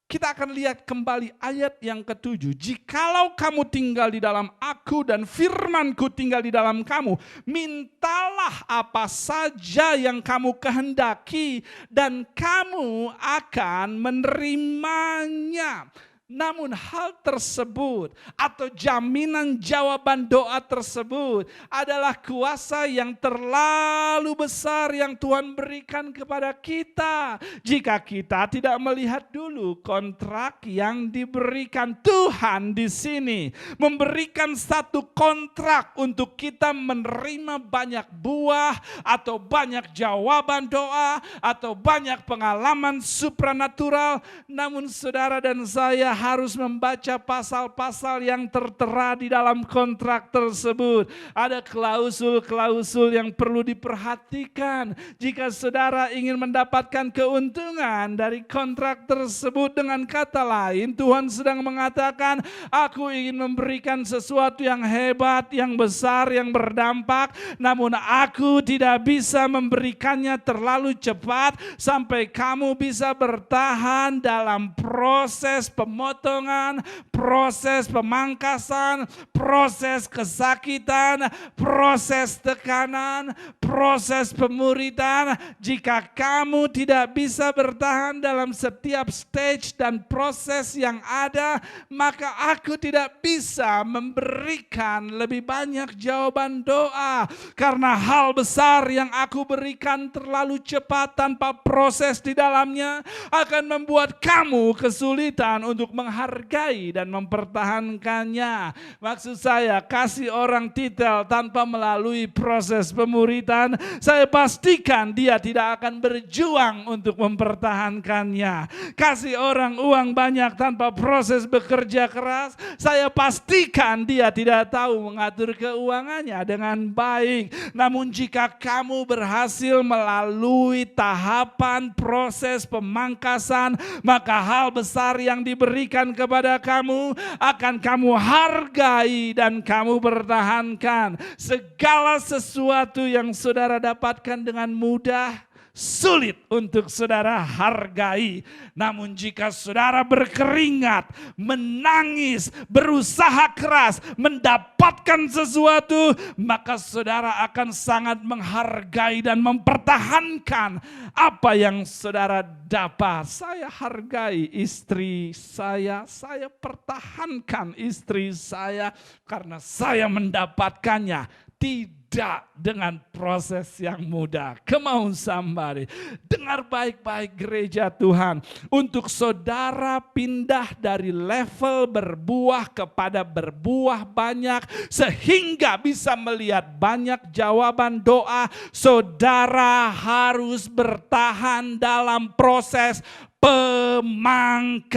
Kita akan lihat kembali ayat yang ke-7. Jikalau kamu tinggal di dalam aku dan firmanku tinggal di dalam kamu, mintalah apa saja yang kamu kehendaki dan kamu akan menerimanya. Namun hal tersebut atau jaminan jawaban doa tersebut adalah kuasa yang terlalu besar yang Tuhan berikan kepada kita. Jika kita tidak melihat dulu kontrak yang diberikan Tuhan di sini, memberikan satu kontrak untuk kita menerima banyak buah atau banyak jawaban doa atau banyak pengalaman supranatural. Namun saudara dan saya harus membaca pasal-pasal yang tertera di dalam kontrak tersebut. Ada klausul-klausul yang perlu diperhatikan. Jika saudara ingin mendapatkan keuntungan dari kontrak tersebut, dengan kata lain, Tuhan sedang mengatakan, aku ingin memberikan sesuatu yang hebat, yang besar, yang berdampak, namun aku tidak bisa memberikannya terlalu cepat sampai kamu bisa bertahan dalam proses pemotongan, proses pemangkasan, proses kesakitan, proses tekanan, proses pemuridan. Jika kamu tidak bisa bertahan dalam setiap stage dan proses yang ada, maka aku tidak bisa memberikan lebih banyak jawaban doa. Karena hal besar yang aku berikan terlalu cepat tanpa proses di dalamnya akan membuat kamu kesulitan untuk menghargai dan mempertahankannya. Maksud saya, kasih orang titel tanpa melalui proses pemuritan, saya pastikan dia tidak akan berjuang untuk mempertahankannya. Kasih orang uang banyak tanpa proses bekerja keras, saya pastikan dia tidak tahu mengatur keuangannya dengan baik. Namun jika kamu berhasil melalui tahapan proses pemangkasan, maka hal besar yang diberikan kepada kamu akan kamu hargai dan kamu pertahankan. Segala sesuatu yang saudara dapatkan dengan mudah, sulit untuk saudara hargai. Namun jika saudara berkeringat, menangis, berusaha keras, mendapatkan sesuatu, maka saudara akan sangat menghargai dan mempertahankan apa yang saudara dapat. Saya hargai istri saya pertahankan istri saya karena saya mendapatkannya tidak dengan proses yang mudah. Come on somebody. Dengar baik-baik gereja Tuhan. Untuk saudara pindah dari level berbuah kepada berbuah banyak, sehingga bisa melihat banyak jawaban doa, saudara harus bertahan dalam proses pemangkasan.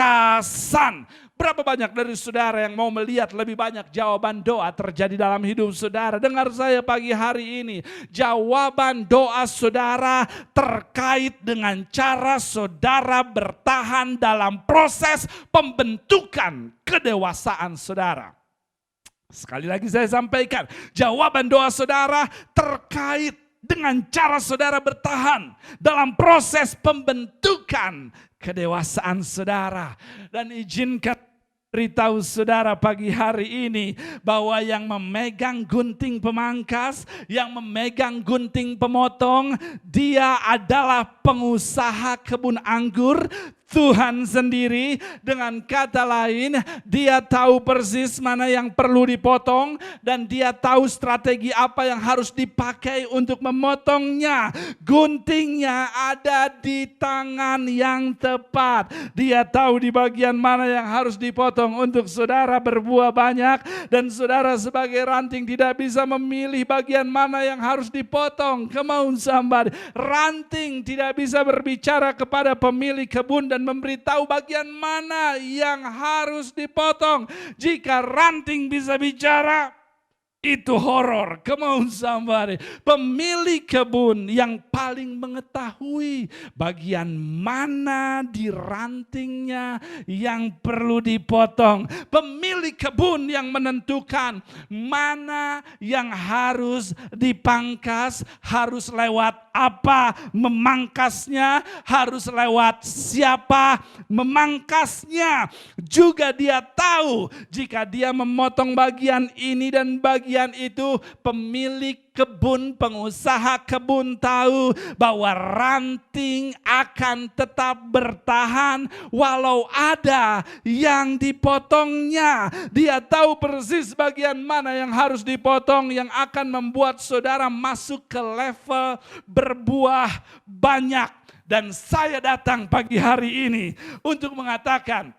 Berapa banyak dari saudara yang mau melihat lebih banyak jawaban doa terjadi dalam hidup saudara? Dengar saya pagi hari ini. Jawaban doa saudara terkait dengan cara saudara bertahan dalam proses pembentukan kedewasaan saudara. Sekali lagi saya sampaikan, jawaban doa saudara terkait dengan cara saudara bertahan dalam proses pembentukan kedewasaan saudara. Dan izinkan beritahu saudara pagi hari ini bahwa yang memegang gunting pemangkas, yang memegang gunting pemotong, dia adalah pengusaha kebun anggur, Tuhan sendiri. Dengan kata lain, dia tahu persis mana yang perlu dipotong dan dia tahu strategi apa yang harus dipakai untuk memotongnya. Guntingnya ada di tangan yang tepat. Dia tahu di bagian mana yang harus dipotong untuk saudara berbuah banyak, dan saudara sebagai ranting tidak bisa memilih bagian mana yang harus dipotong. Come on somebody. Ranting tidak bisa berbicara kepada pemilik kebun dan memberitahu bagian mana yang harus dipotong. Jika ranting bisa bicara, itu horor. Come on somebody. Pemilik kebun yang paling mengetahui bagian mana di rantingnya yang perlu dipotong. Pemilik kebun yang menentukan mana yang harus dipangkas, harus lewat apa memangkasnya, harus lewat siapa memangkasnya. Juga dia tahu jika dia memotong bagian ini dan bagian itu, pemilik kebun, pengusaha kebun tahu bahwa ranting akan tetap bertahan walau ada yang dipotongnya. Dia tahu persis bagian mana yang harus dipotong yang akan membuat saudara masuk ke level berbuah banyak. Dan saya datang pagi hari ini untuk mengatakan,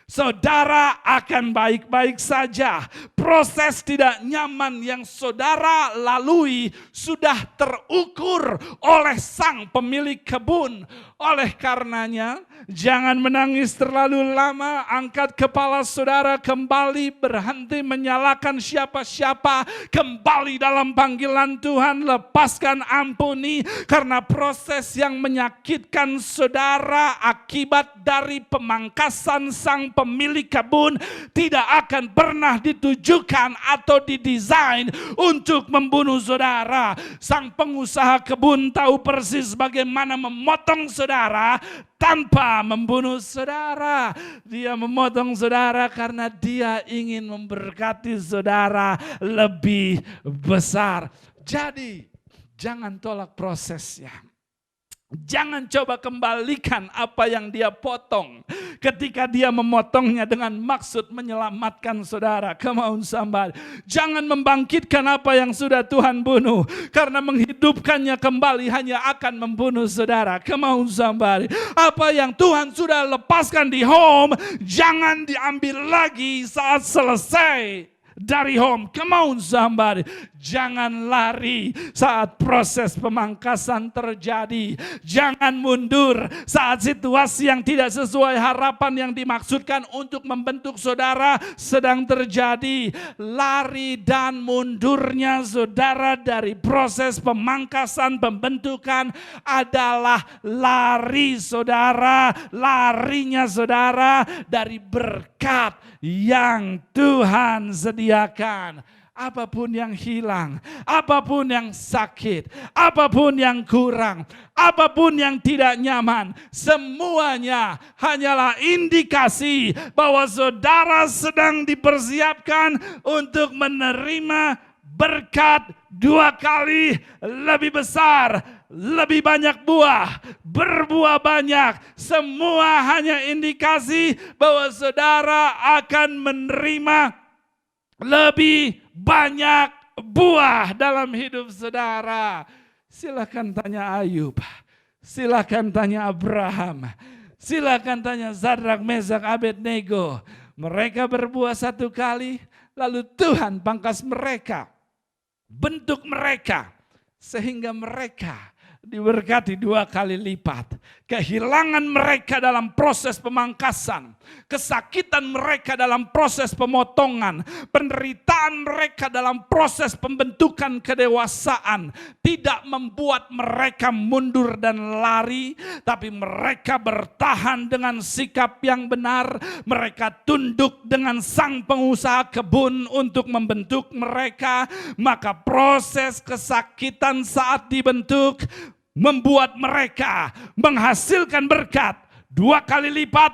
saudara akan baik-baik saja. Proses tidak nyaman yang saudara lalui sudah terukur oleh sang pemilik kebun. Oleh karenanya, jangan menangis terlalu lama. Angkat kepala saudara kembali, berhenti menyalahkan siapa-siapa. Kembali dalam panggilan Tuhan, lepaskan, ampuni. Karena proses yang menyakitkan saudara akibat dari pemangkasan sang pemilik kebun tidak akan pernah ditujukan atau didesain untuk membunuh saudara. Sang pengusaha kebun tahu persis bagaimana memotong saudara tanpa membunuh saudara. Dia memotong saudara karena dia ingin memberkati saudara lebih besar. Jadi jangan tolak prosesnya. Jangan coba kembalikan apa yang dia potong ketika dia memotongnya dengan maksud menyelamatkan saudara. Come on somebody. Jangan membangkitkan apa yang sudah Tuhan bunuh, karena menghidupkannya kembali hanya akan membunuh saudara. Come on somebody. Apa yang Tuhan sudah lepaskan di home, jangan diambil lagi saat selesai dari home. Come on somebody. Jangan lari saat proses pemangkasan terjadi. Jangan mundur saat situasi yang tidak sesuai harapan yang dimaksudkan untuk membentuk saudara sedang terjadi. Lari dan mundurnya saudara dari proses pemangkasan pembentukan adalah lari saudara. Larinya saudara dari berkat yang Tuhan sediakan. Apapun yang hilang, apapun yang sakit, apapun yang kurang, apapun yang tidak nyaman, semuanya hanyalah indikasi bahwa saudara sedang dipersiapkan untuk menerima berkat 2 kali lebih besar, lebih banyak buah, berbuah banyak. Semua hanya indikasi bahwa saudara akan menerima lebih banyak buah dalam hidup saudara. Silakan tanya Ayub, silakan tanya Abraham, silakan tanya Zadrak, Mesak, Abednego. Mereka berbuah 1 kali, lalu Tuhan pangkas mereka, bentuk mereka, sehingga mereka diberkati 2 kali lipat. Kehilangan mereka dalam proses pemangkasan, kesakitan mereka dalam proses pemotongan, penderitaan mereka dalam proses pembentukan kedewasaan tidak membuat mereka mundur dan lari, tapi mereka bertahan dengan sikap yang benar. Mereka tunduk dengan sang pengusaha kebun untuk membentuk mereka. Maka proses kesakitan saat dibentuk membuat mereka menghasilkan berkat 2 kali lipat,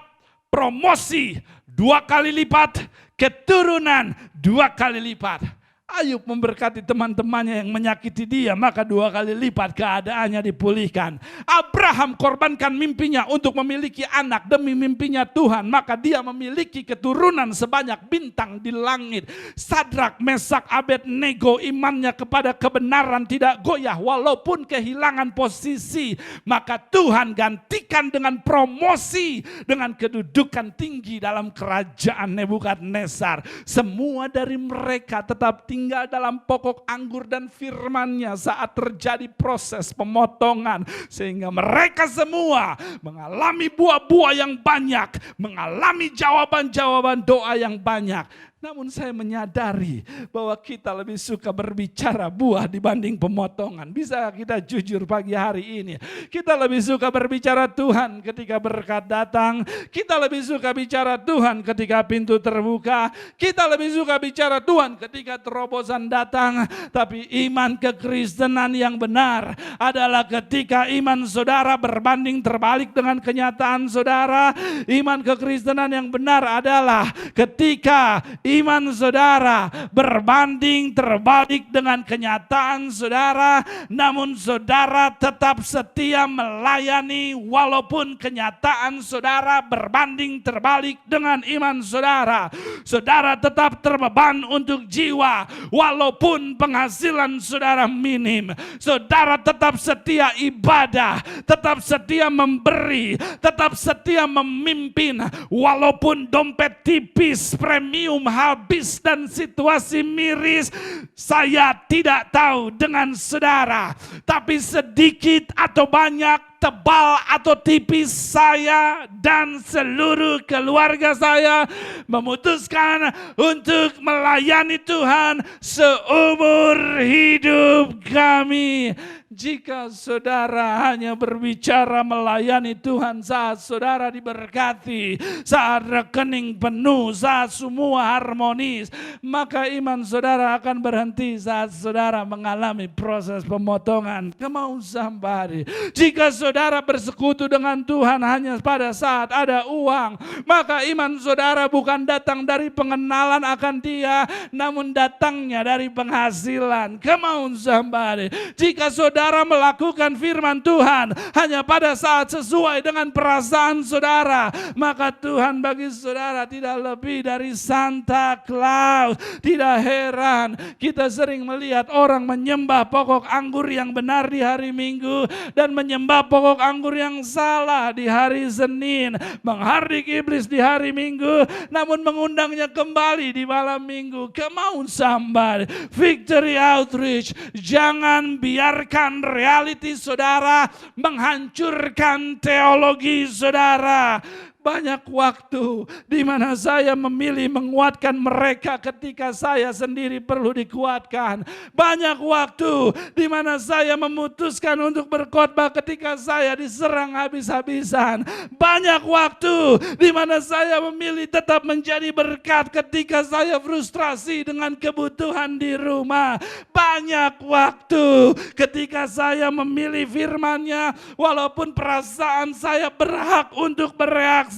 promosi 2 kali lipat, keturunan 2 kali lipat. Ayub memberkati teman-temannya yang menyakiti dia, maka 2 kali lipat keadaannya dipulihkan. Abraham korbankan mimpinya untuk memiliki anak demi mimpinya Tuhan, maka dia memiliki keturunan sebanyak bintang di langit. Sadrak, Mesak, Abednego imannya kepada kebenaran tidak goyah walaupun kehilangan posisi, maka Tuhan gantikan dengan promosi, dengan kedudukan tinggi dalam kerajaan Nebukadnezar. Semua dari mereka tetap tinggal dalam pokok anggur dan firman-Nya saat terjadi proses pemotongan, sehingga mereka semua mengalami buah-buah yang banyak, mengalami jawaban-jawaban doa yang banyak. Namun saya menyadari bahwa kita lebih suka berbicara buah dibanding pemotongan. Bisa kita jujur pagi hari ini? Kita lebih suka berbicara Tuhan ketika berkat datang. Kita lebih suka bicara Tuhan ketika pintu terbuka. Kita lebih suka bicara Tuhan ketika terobosan datang. Tapi iman kekristenan yang benar adalah ketika iman saudara berbanding terbalik dengan kenyataan saudara. Iman kekristenan yang benar adalah ketika iman saudara berbanding terbalik dengan kenyataan saudara, namun saudara tetap setia melayani walaupun kenyataan saudara berbanding terbalik dengan iman saudara. Saudara tetap terbeban untuk jiwa walaupun penghasilan saudara minim. Saudara tetap setia ibadah, tetap setia memberi, tetap setia memimpin walaupun dompet tipis, premium habis dan situasi miris. Saya tidak tahu dengan saudara, tapi sedikit atau banyak, tebal atau tipis, saya dan seluruh keluarga saya memutuskan untuk melayani Tuhan seumur hidup kami. Jika saudara hanya berbicara melayani Tuhan saat saudara diberkati, saat rekening penuh, saat semua harmonis, maka iman saudara akan berhenti saat saudara mengalami proses pemotongan. Come on somebody. Jika saudara bersekutu dengan Tuhan hanya pada saat ada uang, maka iman saudara bukan datang dari pengenalan akan Dia, namun datangnya dari penghasilan. Come on somebody. Jika saudara melakukan firman Tuhan hanya pada saat sesuai dengan perasaan saudara, maka Tuhan bagi saudara tidak lebih dari Santa Claus. Tidak heran kita sering melihat orang menyembah pokok anggur yang benar di hari Minggu dan menyembah pokok anggur yang salah di hari Senin, menghardik iblis di hari Minggu namun mengundangnya kembali di malam Minggu. Come on somebody. Victory Outreach, jangan biarkan reality saudara menghancurkan teologi saudara. Banyak waktu di mana saya memilih menguatkan mereka ketika saya sendiri perlu dikuatkan. Banyak waktu di mana saya memutuskan untuk berkhotbah ketika saya diserang habis-habisan. Banyak waktu di mana saya memilih tetap menjadi berkat ketika saya frustrasi dengan kebutuhan di rumah. Banyak waktu ketika saya memilih firman-Nya walaupun perasaan saya berhak untuk bereaksi.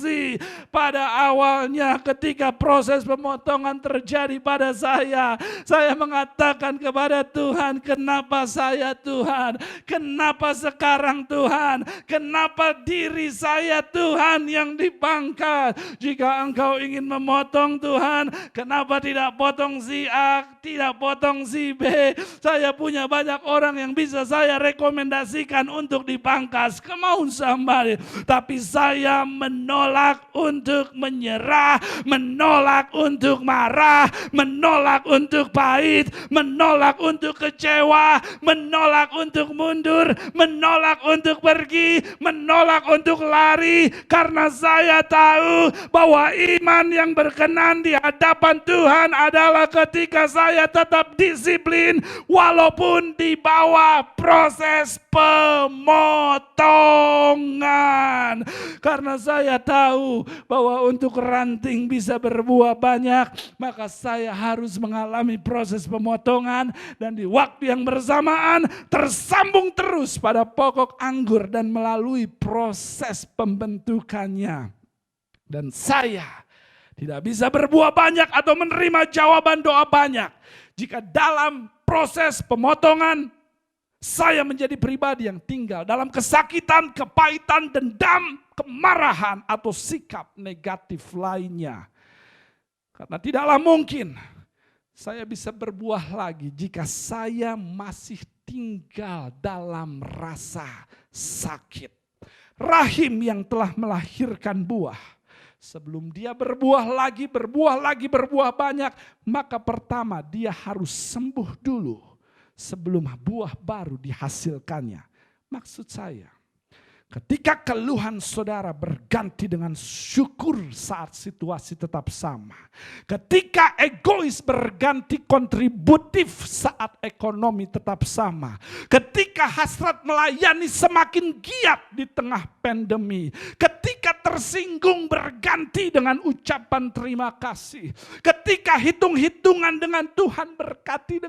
Pada awalnya ketika proses pemotongan terjadi pada saya mengatakan kepada Tuhan, kenapa saya Tuhan? Kenapa sekarang Tuhan? Kenapa diri saya Tuhan yang dipangkat? Jika Engkau ingin memotong Tuhan, kenapa tidak potong si A, tidak potong si B? Saya punya banyak orang yang bisa saya rekomendasikan untuk dipangkas. Come on somebody. Tapi saya menolak untuk menyerah, menolak untuk marah, menolak untuk pahit, menolak untuk kecewa, menolak untuk mundur, menolak untuk pergi, menolak untuk lari, karena saya tahu bahwa iman yang berkenan di hadapan Tuhan adalah ketika saya tetap disiplin walaupun di bawah proses pemotongan. Karena saya tahu bahwa untuk ranting bisa berbuah banyak, maka saya harus mengalami proses pemotongan dan di waktu yang bersamaan tersambung terus pada pokok anggur dan melalui proses pembentukannya. Dan saya tidak bisa berbuah banyak atau menerima jawaban doa banyak jika dalam proses pemotongan saya menjadi pribadi yang tinggal dalam kesakitan, kepahitan, dendam, kemarahan, atau sikap negatif lainnya. Karena tidaklah mungkin saya bisa berbuah lagi jika saya masih tinggal dalam rasa sakit. Rahim yang telah melahirkan buah, sebelum dia berbuah lagi, berbuah banyak, maka pertama dia harus sembuh dulu sebelum buah baru dihasilkannya. Maksud saya, ketika keluhan saudara berganti dengan syukur saat situasi tetap sama. Ketika egois berganti kontributif saat ekonomi tetap sama. Ketika hasrat melayani semakin giat di tengah pandemi. Ketika tersinggung berganti dengan ucapan terima kasih. Ketika hitung-hitungan dengan Tuhan berganti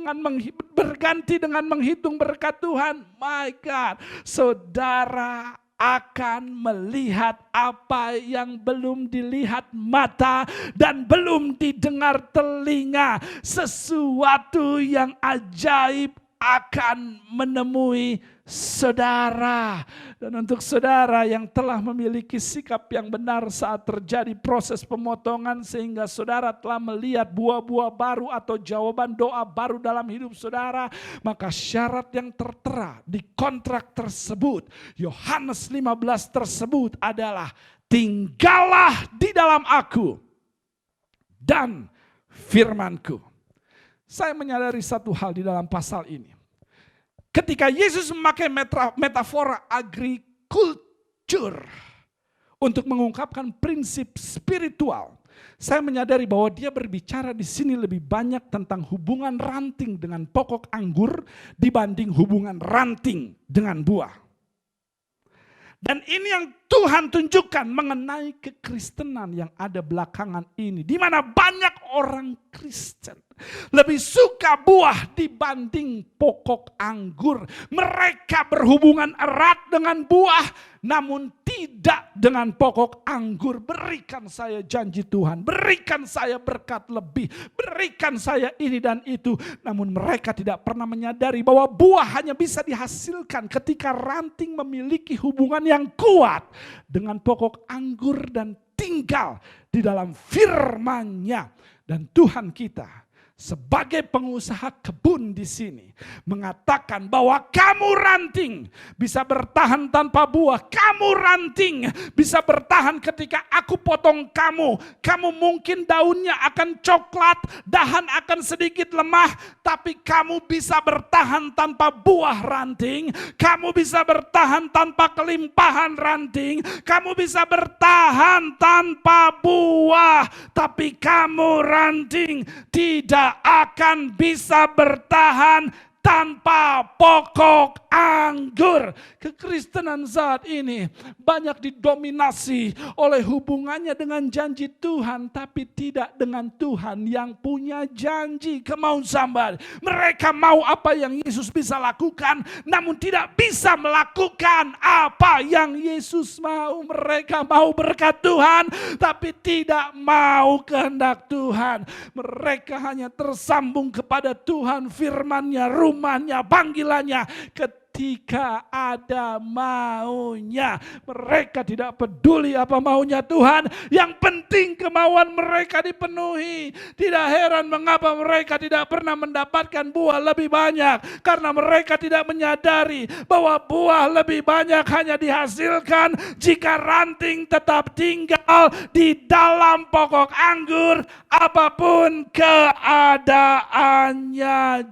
dengan menghitung berkat Tuhan. My God, saudara akan melihat apa yang belum dilihat mata dan belum didengar telinga. Sesuatu yang ajaib akan menemui saudara. Dan untuk saudara yang telah memiliki sikap yang benar saat terjadi proses pemotongan sehingga saudara telah melihat buah-buah baru atau jawaban doa baru dalam hidup saudara, maka syarat yang tertera di kontrak tersebut, Yohanes 15 tersebut adalah tinggallah di dalam aku dan firmanku. Saya menyadari satu hal di dalam pasal ini. Ketika Yesus memakai metafora agrikultur untuk mengungkapkan prinsip spiritual, saya menyadari bahwa dia berbicara di sini lebih banyak tentang hubungan ranting dengan pokok anggur dibanding hubungan ranting dengan buah. Dan ini yang Tuhan tunjukkan mengenai kekristenan yang ada belakangan ini, di mana banyak orang Kristen lebih suka buah dibanding pokok anggur. Mereka berhubungan erat dengan buah, namun tidak dengan pokok anggur. Berikan saya janji Tuhan, berikan saya berkat lebih, berikan saya ini dan itu. Namun mereka tidak pernah menyadari bahwa buah hanya bisa dihasilkan ketika ranting memiliki hubungan yang kuat dengan pokok anggur dan tinggal di dalam firman-Nya. Dan Tuhan kita sebagai pengusaha kebun di sini mengatakan bahwa kamu ranting bisa bertahan tanpa buah. Kamu ranting bisa bertahan ketika aku potong kamu. Kamu mungkin daunnya akan coklat, dahan akan sedikit lemah, tapi kamu bisa bertahan tanpa buah ranting. Kamu bisa bertahan tanpa kelimpahan ranting. Kamu bisa bertahan tanpa buah, tapi kamu ranting tidak akan bisa bertahan tanpa pokok anggur. Kekristenan saat ini banyak didominasi oleh hubungannya dengan janji Tuhan, tapi tidak dengan Tuhan yang punya janji. Come on somebody. Mereka mau apa yang Yesus bisa lakukan, namun tidak bisa melakukan apa yang Yesus mau. Mereka mau berkat Tuhan, tapi tidak mau kehendak Tuhan. Mereka hanya tersambung kepada Tuhan, firman-Nya, rumahnya, panggilannya ketika ada maunya. Mereka tidak peduli apa maunya Tuhan, yang penting kemauan mereka dipenuhi. Tidak heran mengapa mereka tidak pernah mendapatkan buah lebih banyak, karena mereka tidak menyadari bahwa buah lebih banyak hanya dihasilkan jika ranting tetap tinggal di dalam pokok anggur apapun keadaannya.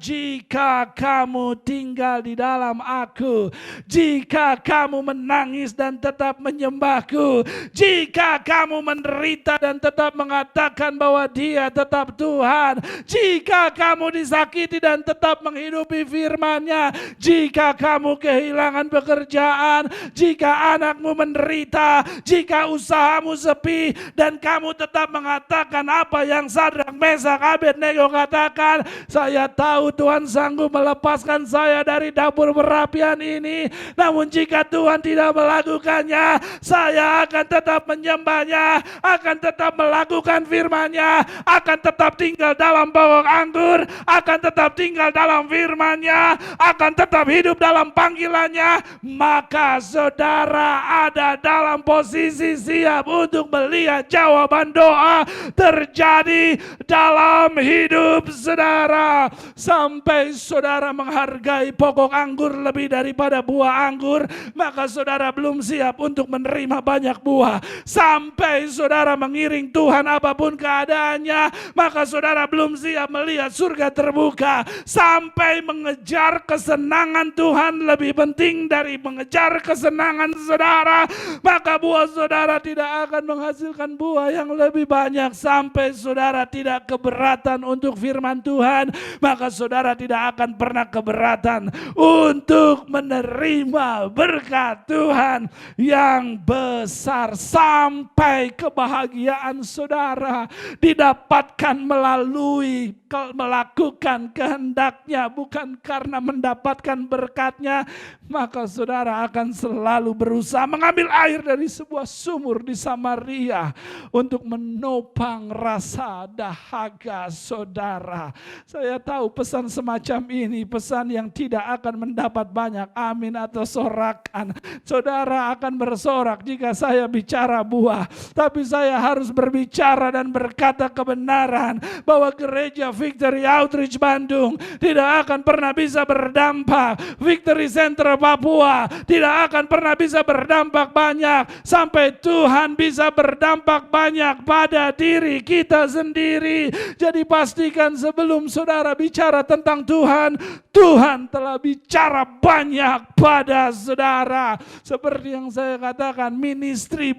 Jika kamu tinggal di dalam aku, jika kamu menangis dan tetap menyembahku, jika kamu menderita dan tetap mengatakan bahwa Dia tetap Tuhan, jika kamu disakiti dan tetap menghidupi firman-Nya, jika kamu kehilangan pekerjaan, jika anakmu menderita, jika usahamu sepi dan kamu tetap mengatakan apa yang Sadrak, Mesak, Abednego katakan, saya tahu Tuhan sanggup melepaskan saya dari dapur perapian ini, namun jika Tuhan tidak melakukannya, saya akan tetap menyembah-Nya, akan tetap melakukan firman-Nya, akan tetap tinggal dalam pokok anggur, akan tetap tinggal dalam firman-Nya, akan tetap hidup dalam panggilan-Nya. Maka saudara ada dalam posisi siap untuk melihat jawaban doa terjadi dalam hidup saudara. Sampai saudara menghargai pokok anggur lebih daripada buah anggur, maka saudara belum siap untuk menerima banyak buah. Sampai saudara mengiring Tuhan apapun keadaannya, maka saudara belum siap melihat surga terbuka. Sampai mengejar kesenangan Tuhan lebih penting dari mengejar kesenangan saudara, maka buah saudara tidak akan menghasilkan buah yang lebih banyak. Sampai saudara tidak keberatan untuk firman Tuhan, maka saudara tidak akan pernah keberatan untuk untuk menerima berkat Tuhan yang besar. Sampai kebahagiaan saudara didapatkan melalui melakukan kehendak-Nya, bukan karena mendapatkan berkat-Nya, maka saudara akan selalu berusaha mengambil air dari sebuah sumur di Samaria untuk menopang rasa dahaga saudara. Saya tahu pesan semacam ini, pesan yang tidak akan mendapat banyak amin atau sorakan. Saudara akan bersorak jika saya bicara buah, tapi saya harus berbicara dan berkata kebenaran bahwa gereja Victory Outreach Bandung tidak akan pernah bisa berdampak, Victory Center Papua tidak akan pernah bisa berdampak banyak sampai Tuhan bisa berdampak banyak pada diri kita sendiri. Jadi pastikan sebelum saudara bicara tentang Tuhan, Tuhan telah bicara banyak pada saudara. Seperti yang saya katakan, ministry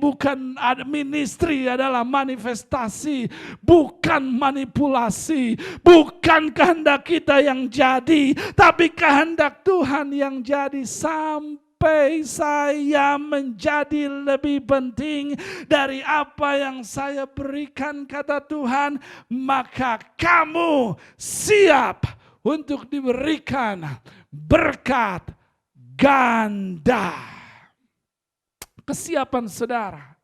adalah manifestasi, bukan manipulasi. Bukan kehendak kita yang jadi, tapi kehendak Tuhan yang jadi. Sampai saya menjadi lebih penting dari apa yang saya berikan, kata Tuhan, maka kamu siap untuk diberikan berkat ganda. Kesiapan saudara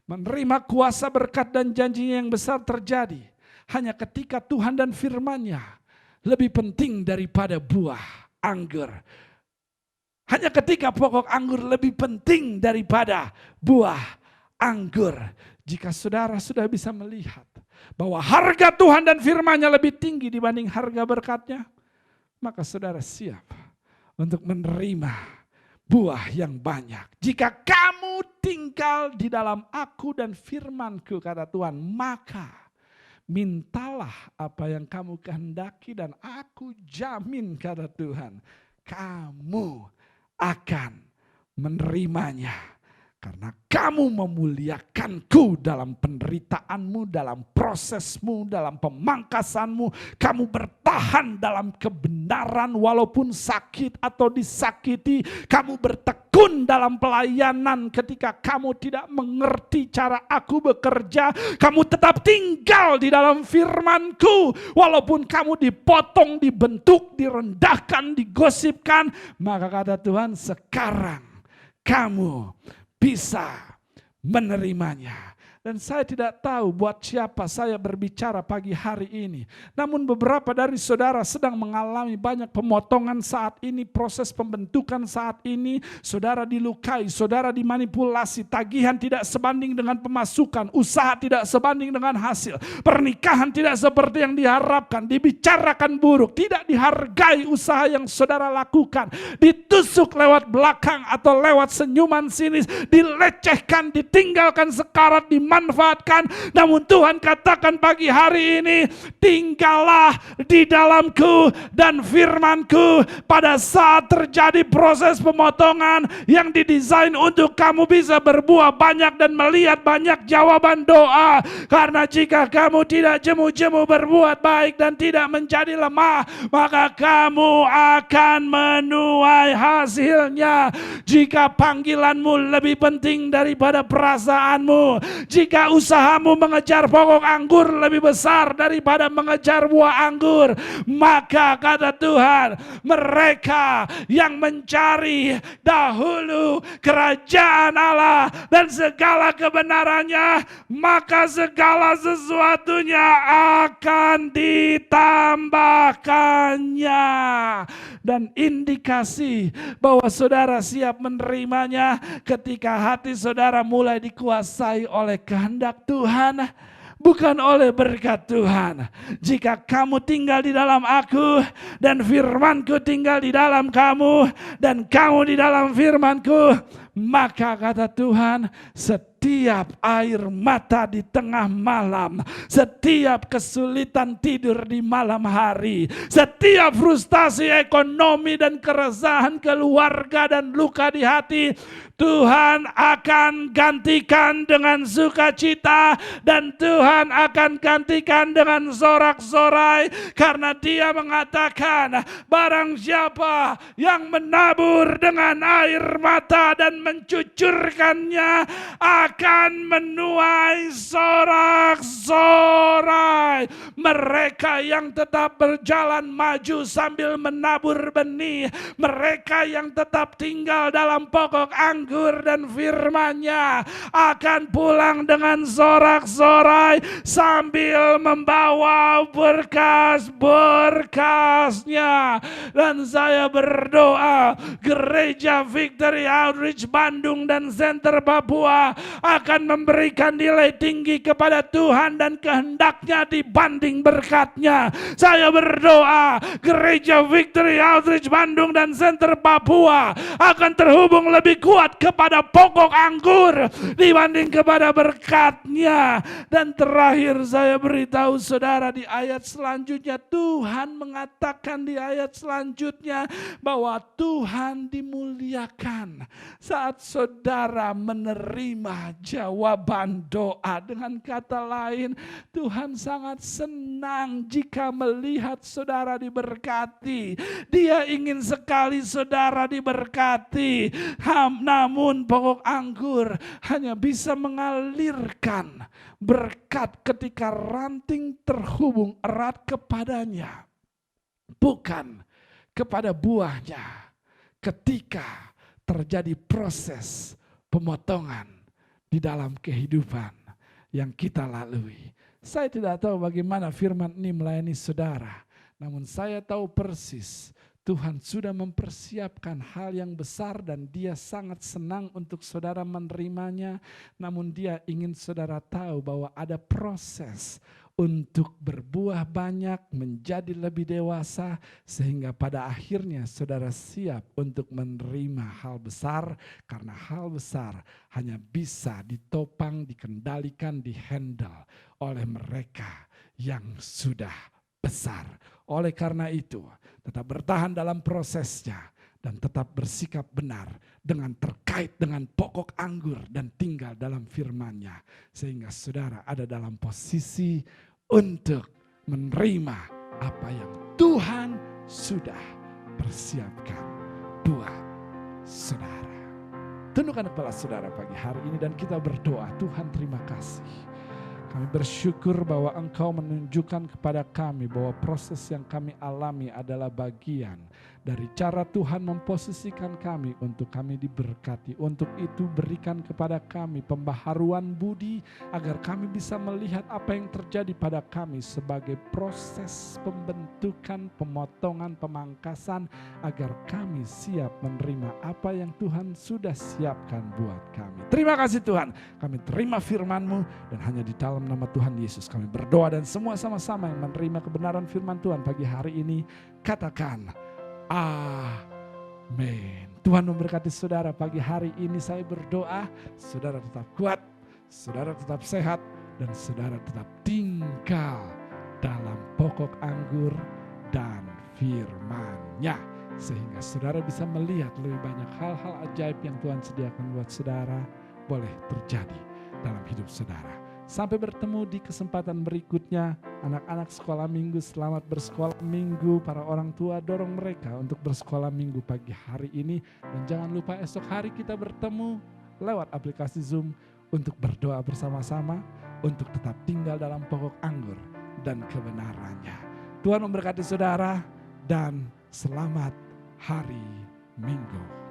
menerima kuasa berkat dan janjinya yang besar terjadi hanya ketika Tuhan dan firman-Nya lebih penting daripada buah anggur. Hanya ketika pokok anggur lebih penting daripada buah anggur. Jika saudara sudah bisa melihat bahwa harga Tuhan dan firman-Nya lebih tinggi dibanding harga berkat-Nya, maka saudara siap untuk menerima buah yang banyak. Jika kamu tinggal di dalam aku dan firman-Ku, kata Tuhan, maka mintalah apa yang kamu kehendaki dan aku jamin, kata Tuhan, kamu akan menerimanya. Karena kamu memuliakanku dalam penderitaanmu, dalam prosesmu, dalam pemangkasanmu. Kamu bertahan dalam kebenaran walaupun sakit atau disakiti. Kamu bertekun dalam pelayanan ketika kamu tidak mengerti cara aku bekerja. Kamu tetap tinggal di dalam firmanku. Walaupun kamu dipotong, dibentuk, direndahkan, digosipkan. Maka kata Tuhan, sekarang kamu bisa menerimanya. Dan saya tidak tahu buat siapa saya berbicara pagi hari ini. Namun beberapa dari saudara sedang mengalami banyak pemotongan saat ini, proses pembentukan saat ini. Saudara dilukai, saudara dimanipulasi, tagihan tidak sebanding dengan pemasukan, usaha tidak sebanding dengan hasil, pernikahan tidak seperti yang diharapkan, dibicarakan buruk, tidak dihargai usaha yang saudara lakukan, ditusuk lewat belakang atau lewat senyuman sinis, dilecehkan, ditinggalkan sekarat, dimanfaatkan. Namun Tuhan katakan pagi hari ini, tinggallah di dalamku dan firmanku. Pada saat terjadi proses pemotongan yang didesain untuk kamu bisa berbuah banyak dan melihat banyak jawaban doa. Karena jika kamu tidak jemu-jemu berbuat baik dan tidak menjadi lemah, maka kamu akan menuai hasilnya. Jika panggilanmu lebih penting daripada perasaanmu, jika usahamu mengejar pokok anggur lebih besar daripada mengejar buah anggur, maka kata Tuhan, mereka yang mencari dahulu kerajaan Allah dan segala kebenarannya, maka segala sesuatunya akan ditambahkannya. Dan indikasi bahwa saudara siap menerimanya ketika hati saudara mulai dikuasai oleh kehendak Tuhan, bukan oleh berkat Tuhan. Jika kamu tinggal di dalam aku dan firmanku tinggal di dalam kamu dan kamu di dalam firmanku, Maka kata Tuhan, setiap air mata di tengah malam, setiap kesulitan tidur di malam hari, setiap frustasi ekonomi dan keresahan keluarga dan luka di hati, Tuhan akan gantikan dengan sukacita dan Tuhan akan gantikan dengan sorak-sorai, karena Dia mengatakan barang siapa yang menabur dengan air mata dan mencucurkannya akan menuai sorak-sorai. Mereka yang tetap berjalan maju sambil menabur benih, mereka yang tetap tinggal dalam pokok anggur dan firman-Nya akan pulang dengan sorak-sorai sambil membawa berkas-berkasnya. Dan saya berdoa Gereja Victory Outreach Bandung dan Center Papua akan memberikan nilai tinggi kepada Tuhan dan kehendak-Nya dibanding berkat-Nya. Saya berdoa Gereja Victory Outreach Bandung dan Center Papua akan terhubung lebih kuat kepada pokok anggur dibanding kepada berkat-Nya. Dan terakhir saya beritahu saudara di ayat selanjutnya, Tuhan mengatakan di ayat selanjutnya bahwa Tuhan dimuliakan saat saudara menerima jawaban doa. Dengan kata lain, Tuhan sangat senang jika melihat saudara diberkati. Dia ingin sekali saudara diberkati. Namun pokok anggur hanya bisa mengalirkan berkat ketika ranting terhubung erat kepadanya, bukan kepada buahnya ketika terjadi proses pemotongan di dalam kehidupan yang kita lalui. Saya tidak tahu bagaimana firman ini melayani saudara, namun saya tahu persis Tuhan sudah mempersiapkan hal yang besar dan Dia sangat senang untuk saudara menerimanya. Namun Dia ingin saudara tahu bahwa ada proses untuk berbuah banyak, menjadi lebih dewasa, sehingga pada akhirnya saudara siap untuk menerima hal besar, karena hal besar hanya bisa ditopang, dikendalikan, dihandle oleh mereka yang sudah besar. Oleh karena itu, tetap bertahan dalam prosesnya dan tetap bersikap benar dengan terkait dengan pokok anggur dan tinggal dalam firman-Nya, sehingga saudara ada dalam posisi untuk menerima apa yang Tuhan sudah persiapkan buat saudara. Tundukkan kepala saudara pagi hari ini dan kita berdoa. Tuhan, terima kasih. Kami bersyukur bahwa Engkau menunjukkan kepada kami bahwa proses yang kami alami adalah bagian dari cara Tuhan memposisikan kami untuk kami diberkati. Untuk itu berikan kepada kami pembaharuan budi agar kami bisa melihat apa yang terjadi pada kami sebagai proses pembentukan, pemotongan, pemangkasan agar kami siap menerima apa yang Tuhan sudah siapkan buat kami. Terima kasih Tuhan, kami terima firman-Mu dan hanya di dalam nama Tuhan Yesus kami berdoa, dan semua sama-sama yang menerima kebenaran firman Tuhan pagi hari ini katakan amin. Tuhan memberkati saudara pagi hari ini. Saya berdoa saudara tetap kuat, saudara tetap sehat, dan saudara tetap tinggal dalam pokok anggur dan firman-Nya, sehingga saudara bisa melihat lebih banyak hal-hal ajaib yang Tuhan sediakan buat saudara boleh terjadi dalam hidup saudara. Sampai bertemu di kesempatan berikutnya. Anak-anak sekolah minggu, selamat bersekolah minggu. Para orang tua, dorong mereka untuk bersekolah minggu pagi hari ini. Dan jangan lupa esok hari kita bertemu lewat aplikasi Zoom untuk berdoa bersama-sama, untuk tetap tinggal dalam pokok anggur dan kebenarannya. Tuhan memberkati saudara dan selamat hari Minggu.